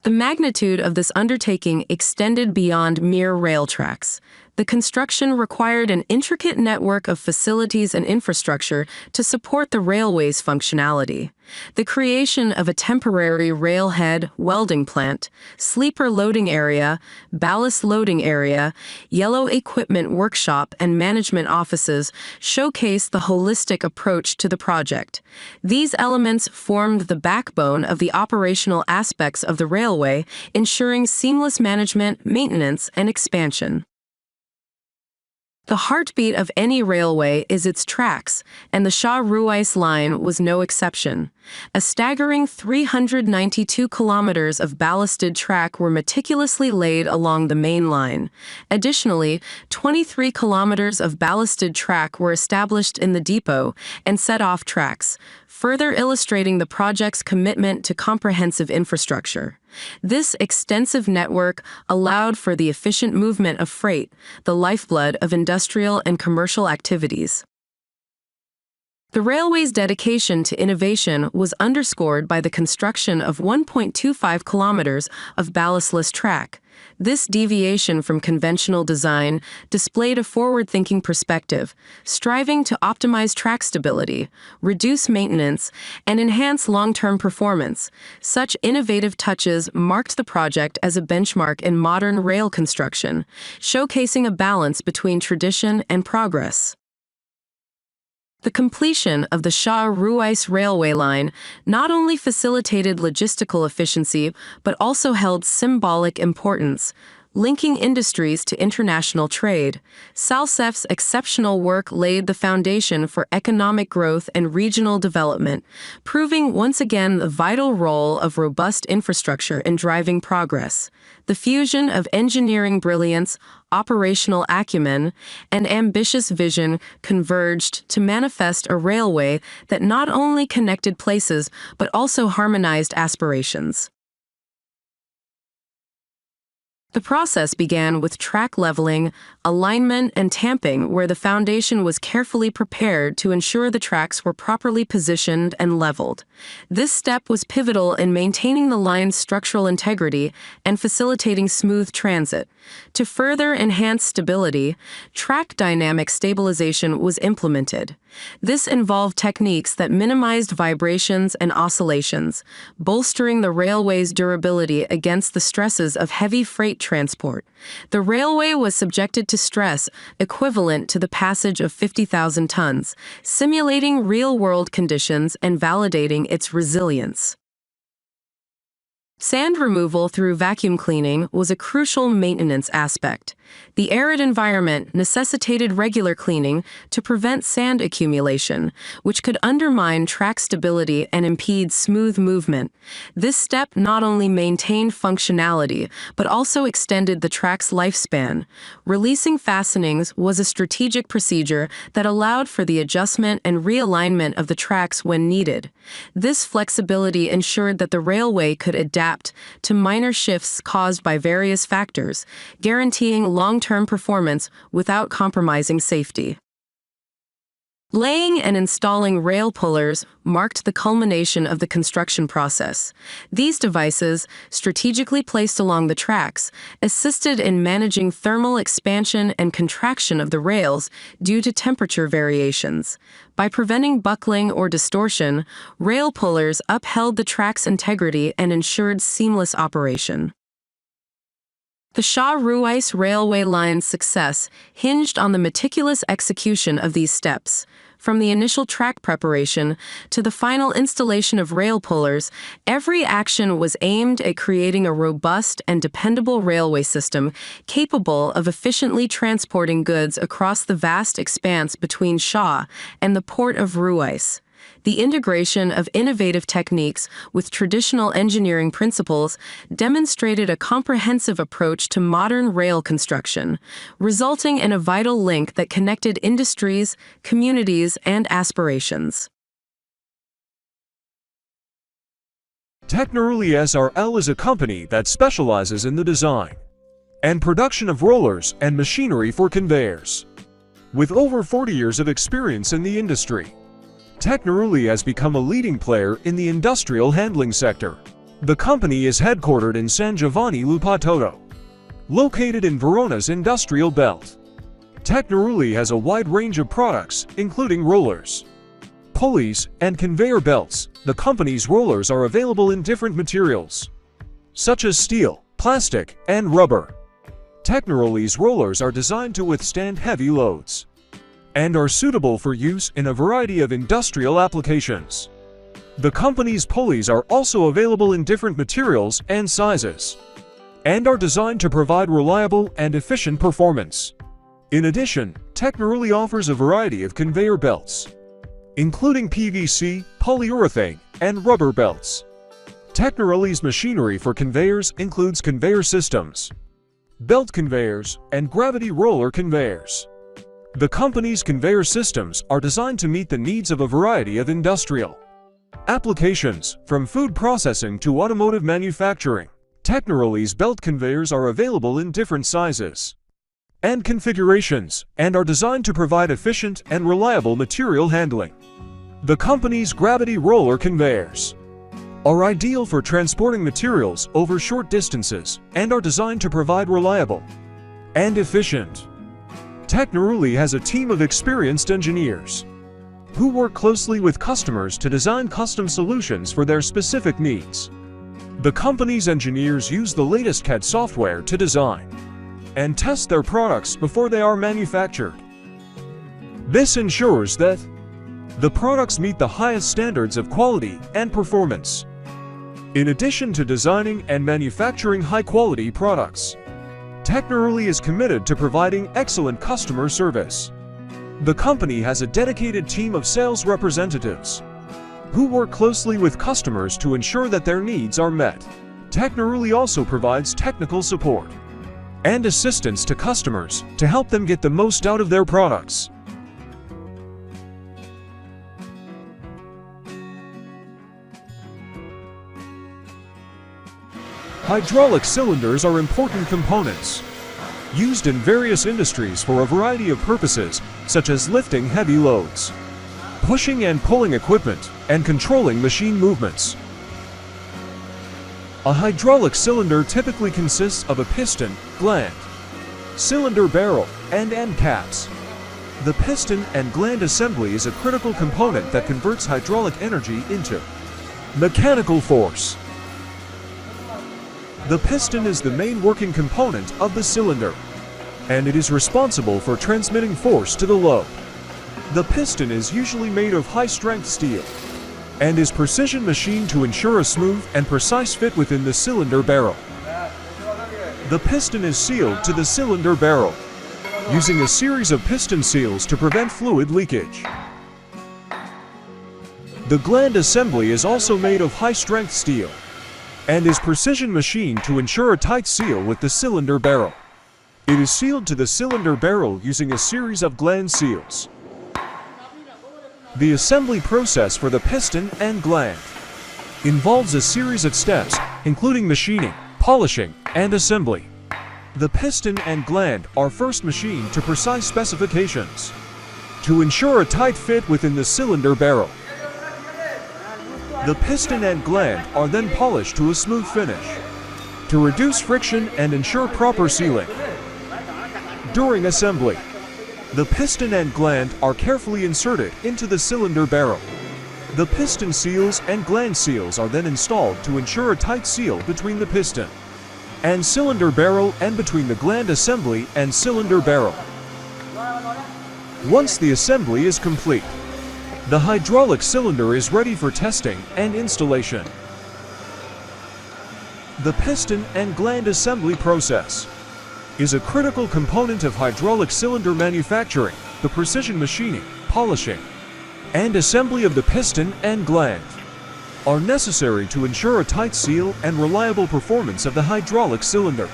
The magnitude of this undertaking extended beyond mere rail tracks. The construction required an intricate network of facilities and infrastructure to support the railway's functionality. The creation of a temporary railhead welding plant, sleeper loading area, ballast loading area, yellow equipment workshop, and management offices showcase the holistic approach to the project. These elements formed the backbone of the operational aspects of the railway, ensuring seamless management, maintenance, and expansion. The heartbeat of any railway is its tracks, and the Shah Ruwais line was no exception. A staggering 392 kilometers of ballasted track were meticulously laid along the main line. Additionally, 23 kilometers of ballasted track were established in the depot and set-off tracks, further illustrating the project's commitment to comprehensive infrastructure. This extensive network allowed for the efficient movement of freight, the lifeblood of industrial and commercial activities. The railway's dedication to innovation was underscored by the construction of 1.25 kilometers of ballastless track. This deviation from conventional design displayed a forward-thinking perspective, striving to optimize track stability, reduce maintenance, and enhance long-term performance. Such innovative touches marked the project as a benchmark in modern rail construction, showcasing a balance between tradition and progress. The completion of the Shah Ruwais railway line not only facilitated logistical efficiency but also held symbolic importance, linking industries to international trade. SALSEF's exceptional work laid the foundation for economic growth and regional development, proving once again the vital role of robust infrastructure in driving progress. The fusion of engineering brilliance, operational acumen, and ambitious vision converged to manifest a railway that not only connected places but also harmonized aspirations. The process began with track leveling, alignment, and tamping, where the foundation was carefully prepared to ensure the tracks were properly positioned and leveled. This step was pivotal in maintaining the line's structural integrity and facilitating smooth transit. To further enhance stability, track dynamic stabilization was implemented. This involved techniques that minimized vibrations and oscillations, bolstering the railway's durability against the stresses of heavy freight transport. The railway was subjected to stress equivalent to the passage of 50,000 tons, simulating real-world conditions and validating its resilience. Sand removal through vacuum cleaning was a crucial maintenance aspect. The arid environment necessitated regular cleaning to prevent sand accumulation, which could undermine track stability and impede smooth movement. This step not only maintained functionality, but also extended the track's lifespan. Releasing fastenings was a strategic procedure that allowed for the adjustment and realignment of the tracks when needed. This flexibility ensured that the railway could adapt to minor shifts caused by various factors, guaranteeing long-term performance without compromising safety. Laying and installing rail pullers marked the culmination of the construction process. These devices, strategically placed along the tracks, assisted in managing thermal expansion and contraction of the rails due to temperature variations. By preventing buckling or distortion, rail pullers upheld the track's integrity and ensured seamless operation. The Shah Ruwais railway line's success hinged on the meticulous execution of these steps. From the initial track preparation to the final installation of rail pullers, every action was aimed at creating a robust and dependable railway system capable of efficiently transporting goods across the vast expanse between Shah and the port of Ruwais. The integration of innovative techniques with traditional engineering principles demonstrated a comprehensive approach to modern rail construction, resulting in a vital link that connected industries, communities, and aspirations. Technorally SRL is a company that specializes in the design and production of rollers and machinery for conveyors. With over 40 years of experience in the industry, Technoruli has become a leading player in the industrial handling sector. The company is headquartered in San Giovanni Lupatoto, located in Verona's industrial belt. Technoruli has a wide range of products, including rollers, pulleys, and conveyor belts. The company's rollers are available in different materials, such as steel, plastic, and rubber. Technoruli's rollers are designed to withstand heavy loads and are suitable for use in a variety of industrial applications. The company's pulleys are also available in different materials and sizes, and are designed to provide reliable and efficient performance. In addition, Technoruli offers a variety of conveyor belts, including PVC, polyurethane, and rubber belts. Technoruli's machinery for conveyors includes conveyor systems, belt conveyors, and gravity roller conveyors. The company's conveyor systems are designed to meet the needs of a variety of industrial applications, from food processing to automotive manufacturing. Technoruli's belt conveyors are available in different sizes and configurations, and are designed to provide efficient and reliable material handling. The company's gravity roller conveyors are ideal for transporting materials over short distances and are designed to provide reliable and efficient. Technoruli has a team of experienced engineers who work closely with customers to design custom solutions for their specific needs. The company's engineers use the latest CAD software to design and test their products before they are manufactured. This ensures that The products meet the highest standards of quality and performance. In addition to designing and manufacturing high-quality products, Technorally is committed to providing excellent customer service. The company has a dedicated team of sales representatives who work closely with customers to ensure that their needs are met. Technorally also provides technical support and assistance to customers to help them get the most out of their products. Hydraulic cylinders are important components used in various industries for a variety of purposes, such as lifting heavy loads, pushing and pulling equipment, and controlling machine movements. A hydraulic cylinder typically consists of a piston, gland, cylinder barrel, and end caps. The piston and gland assembly is a critical component that converts hydraulic energy into mechanical force. The piston is the main working component of the cylinder, and it is responsible for transmitting force to the load. The piston is usually made of high-strength steel and is precision machined to ensure a smooth and precise fit within the cylinder barrel. The piston is sealed to the cylinder barrel using a series of piston seals to prevent fluid leakage. The gland assembly is also made of high-strength steel and is precision machined to ensure a tight seal with the cylinder barrel. It is sealed to the cylinder barrel using a series of gland seals. The assembly process for the piston and gland involves a series of steps, including machining, polishing, and assembly. The piston and gland are first machined to precise specifications to ensure a tight fit within the cylinder barrel. The piston and gland are then polished to a smooth finish to reduce friction and ensure proper sealing. During assembly, the piston and gland are carefully inserted into the cylinder barrel. The piston seals and gland seals are then installed to ensure a tight seal between the piston and cylinder barrel and between the gland assembly and cylinder barrel. Once the assembly is complete, the hydraulic cylinder is ready for testing and installation. The piston and gland assembly process is a critical component of hydraulic cylinder manufacturing. The precision machining, polishing, and assembly of the piston and gland are necessary to ensure a tight seal and reliable performance of the hydraulic cylinder.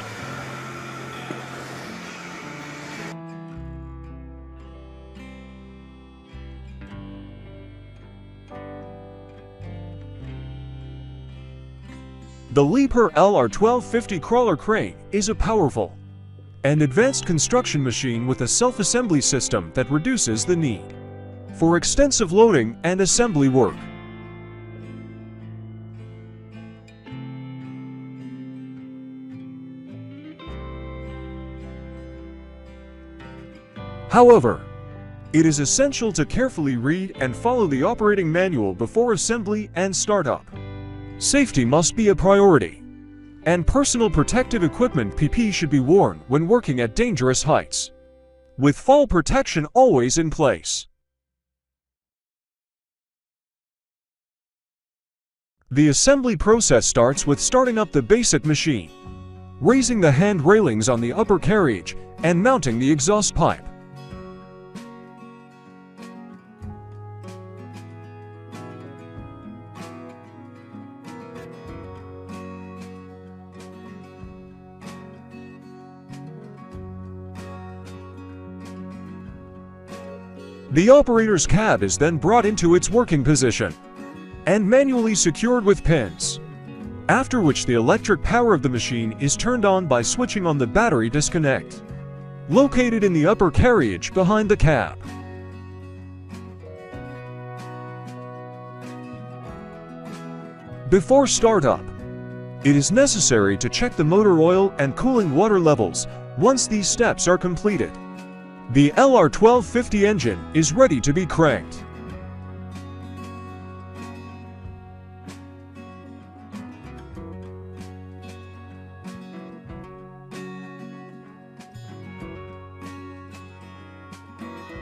The Liebherr LR1250 crawler crane is a powerful and advanced construction machine with a self-assembly system that reduces the need for extensive loading and assembly work. However, it is essential to carefully read and follow the operating manual before assembly and startup. Safety must be a priority, and personal protective equipment (PP) should be worn when working at dangerous heights, with fall protection always in place. The assembly process starts with starting up the basic machine, raising the hand railings on the upper carriage, and mounting the exhaust pipe. The operator's cab is then brought into its working position and manually secured with pins, after which the electric power of the machine is turned on by switching on the battery disconnect, located in the upper carriage behind the cab. Before startup, it is necessary to check the motor oil and cooling water levels. Once these steps are completed, the LR1250 engine is ready to be cranked.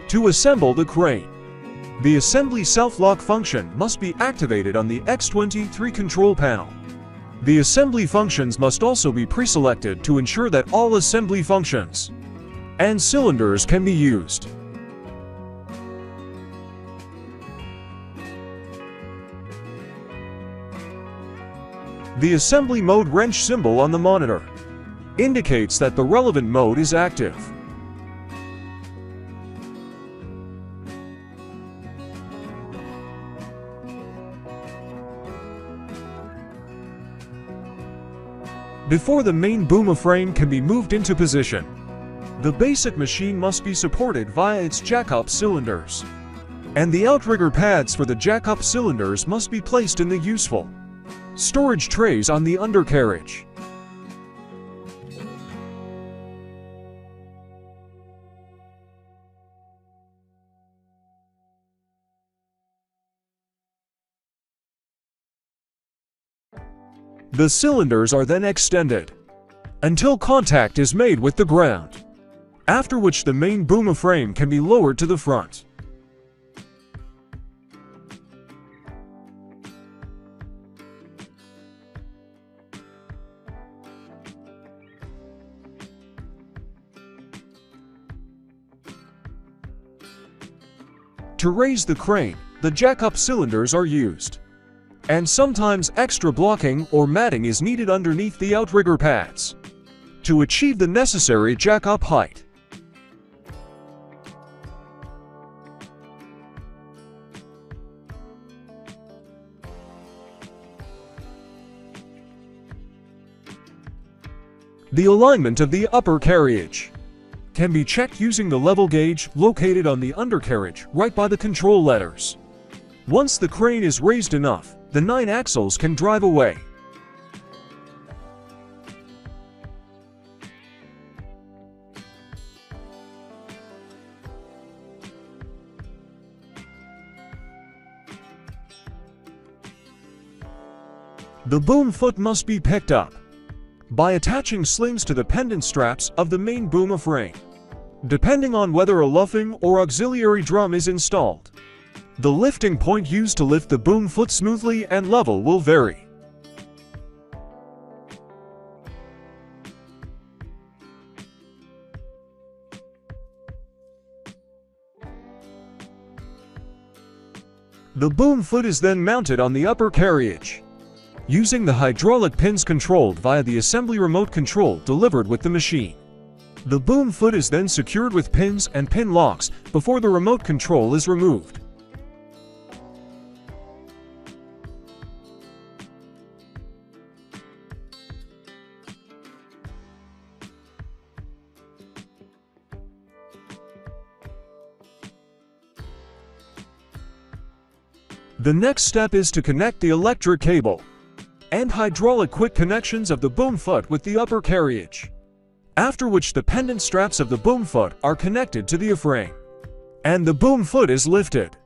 To assemble the crane, The assembly self-lock function must be activated on the X23 control panel. The assembly functions must also be pre-selected to ensure that all assembly functions and cylinders can be used. The assembly mode wrench symbol on the monitor indicates that the relevant mode is active. Before the main boom frame can be moved into position, the basic machine must be supported via its jack-up cylinders, and the outrigger pads for the jack-up cylinders must be placed in the useful storage trays on the undercarriage. The cylinders are then extended until contact is made with the ground, after which the main boom frame can be lowered to the front. To raise the crane, the jack-up cylinders are used, and sometimes extra blocking or matting is needed underneath the outrigger pads to achieve the necessary jack-up height. The alignment of the upper carriage can be checked using the level gauge located on the undercarriage right by the control letters. Once the crane is raised enough, the 9 axles can drive away. The boom foot must be picked up by attaching slings to the pendant straps of the main boom frame, depending on whether a luffing or auxiliary drum is installed. The lifting point used to lift the boom foot smoothly and level will vary. The boom foot is then mounted on the upper carriage, using the hydraulic pins controlled via the assembly remote control delivered with the machine. The boom foot is then secured with pins and pin locks before the remote control is removed. The next step is to connect the electric cable and hydraulic quick connections of the boom foot with the upper carriage, after which the pendant straps of the boom foot are connected to the frame, and the boom foot is lifted.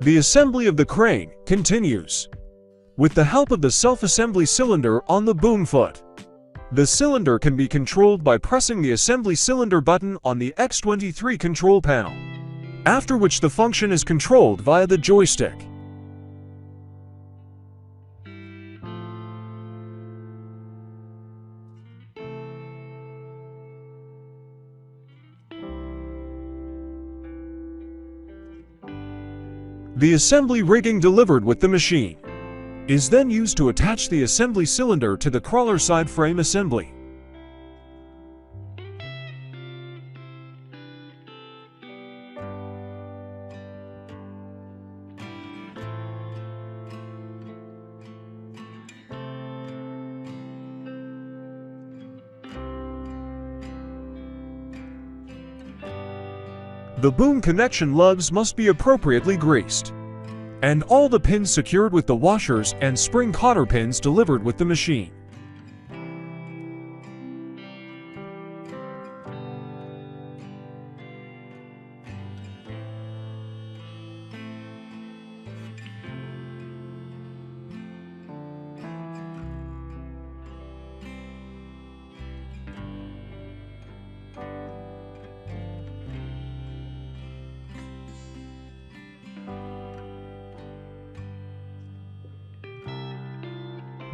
The assembly of the crane continues with the help of the self-assembly cylinder on the boom foot. The cylinder can be controlled by pressing the assembly cylinder button on the X23 control panel, after which the function is controlled via the joystick. The assembly rigging delivered with the machine is then used to attach the assembly cylinder to the crawler side frame assembly. The boom connection lugs must be appropriately greased, and all the pins secured with the washers and spring cotter pins delivered with the machine.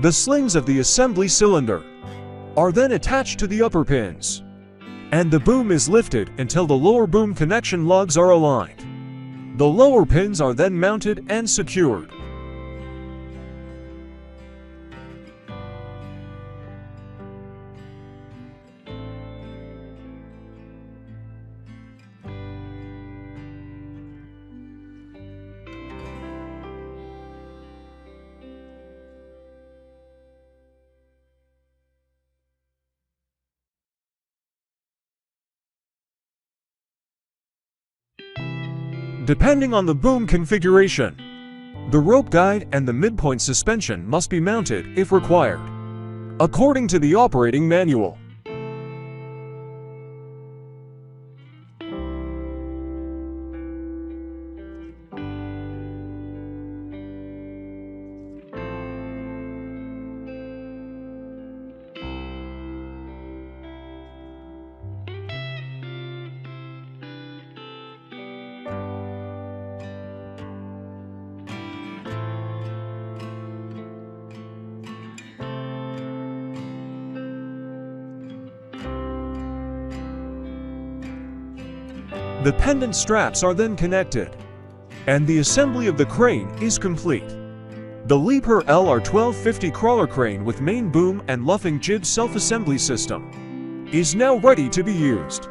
The slings of the assembly cylinder are then attached to the upper pins, and the boom is lifted until the lower boom connection lugs are aligned. The lower pins are then mounted and secured. Depending on the boom configuration, the rope guide and the midpoint suspension must be mounted if required, according to the operating manual. The pendant straps are then connected, and the assembly of the crane is complete. The Liebherr LR1250 crawler crane with main boom and luffing jib self-assembly system is now ready to be used.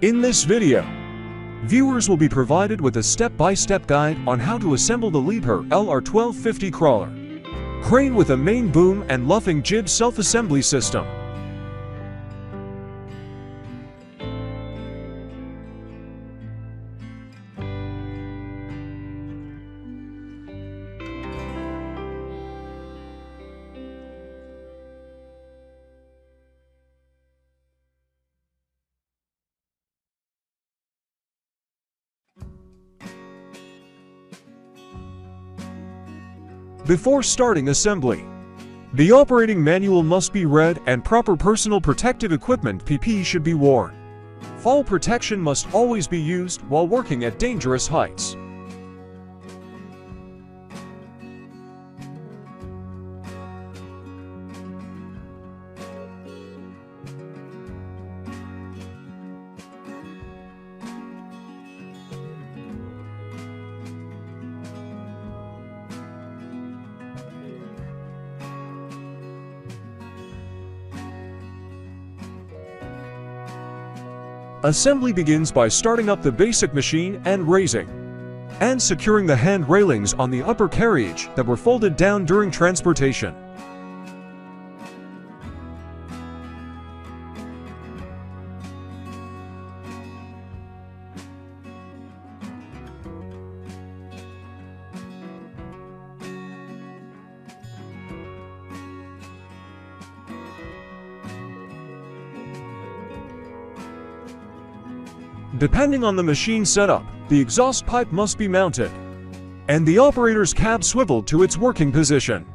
In this video, viewers will be provided with a step-by-step guide on how to assemble the Liebherr LR1250 crawler crane with a main boom and luffing jib self-assembly system. Before starting assembly, the operating manual must be read and proper personal protective equipment (PPE) should be worn. Fall protection must always be used while working at dangerous heights. Assembly begins by starting up the basic machine and raising and securing the hand railings on the upper carriage that were folded down during transportation. Depending on the machine setup, the exhaust pipe must be mounted, and the operator's cab swiveled to its working position.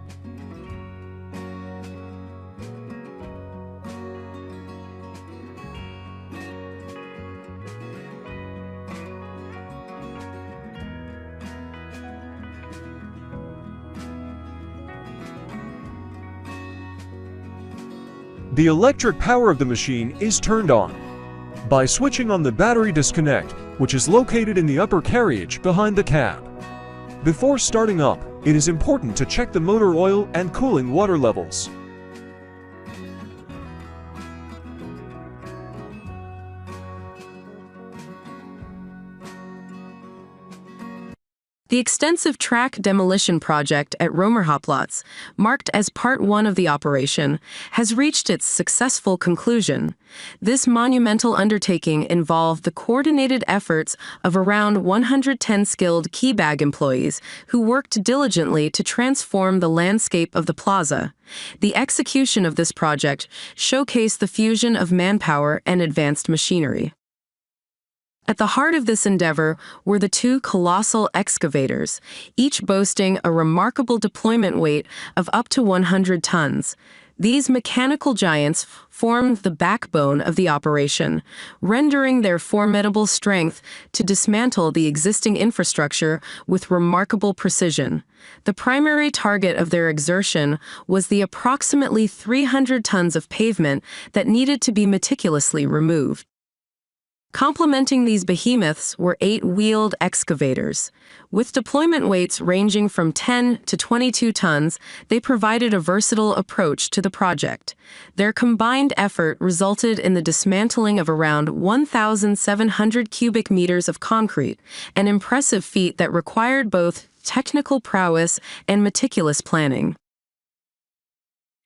The electric power of the machine is turned on by switching on the battery disconnect, which is located in the upper carriage behind the cab. Before starting up, it is important to check the motor oil and cooling water levels. The extensive track demolition project at Römerhofplatz, marked as Part 1 of the operation, has reached its successful conclusion. This monumental undertaking involved the coordinated efforts of around 110 skilled key bag employees who worked diligently to transform the landscape of the plaza. The execution of this project showcased the fusion of manpower and advanced machinery. At the heart of this endeavor were the two colossal excavators, each boasting a remarkable deployment weight of up to 100 tons. These mechanical giants formed the backbone of the operation, rendering their formidable strength to dismantle the existing infrastructure with remarkable precision. The primary target of their exertion was the approximately 300 tons of pavement that needed to be meticulously removed. Complementing these behemoths were 8-wheeled excavators. With deployment weights ranging from 10 to 22 tons, they provided a versatile approach to the project. Their combined effort resulted in the dismantling of around 1,700 cubic meters of concrete, an impressive feat that required both technical prowess and meticulous planning.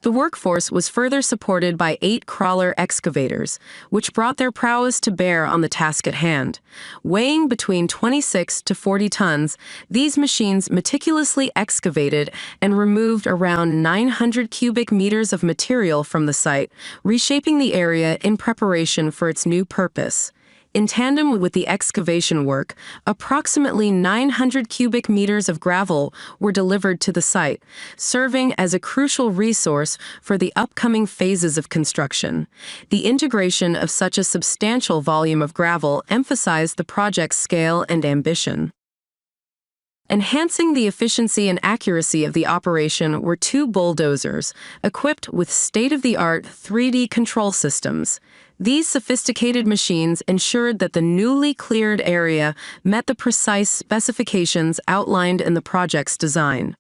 The workforce was further supported by 8 crawler excavators, which brought their prowess to bear on the task at hand. Weighing between 26 to 40 tons, these machines meticulously excavated and removed around 900 cubic meters of material from the site, reshaping the area in preparation for its new purpose. In tandem with the excavation work, approximately 900 cubic meters of gravel were delivered to the site, serving as a crucial resource for the upcoming phases of construction. The integration of such a substantial volume of gravel emphasized the project's scale and ambition. Enhancing the efficiency and accuracy of the operation were 2 bulldozers, equipped with state-of-the-art 3D control systems. These sophisticated machines ensured that the newly cleared area met the precise specifications outlined in the project's design.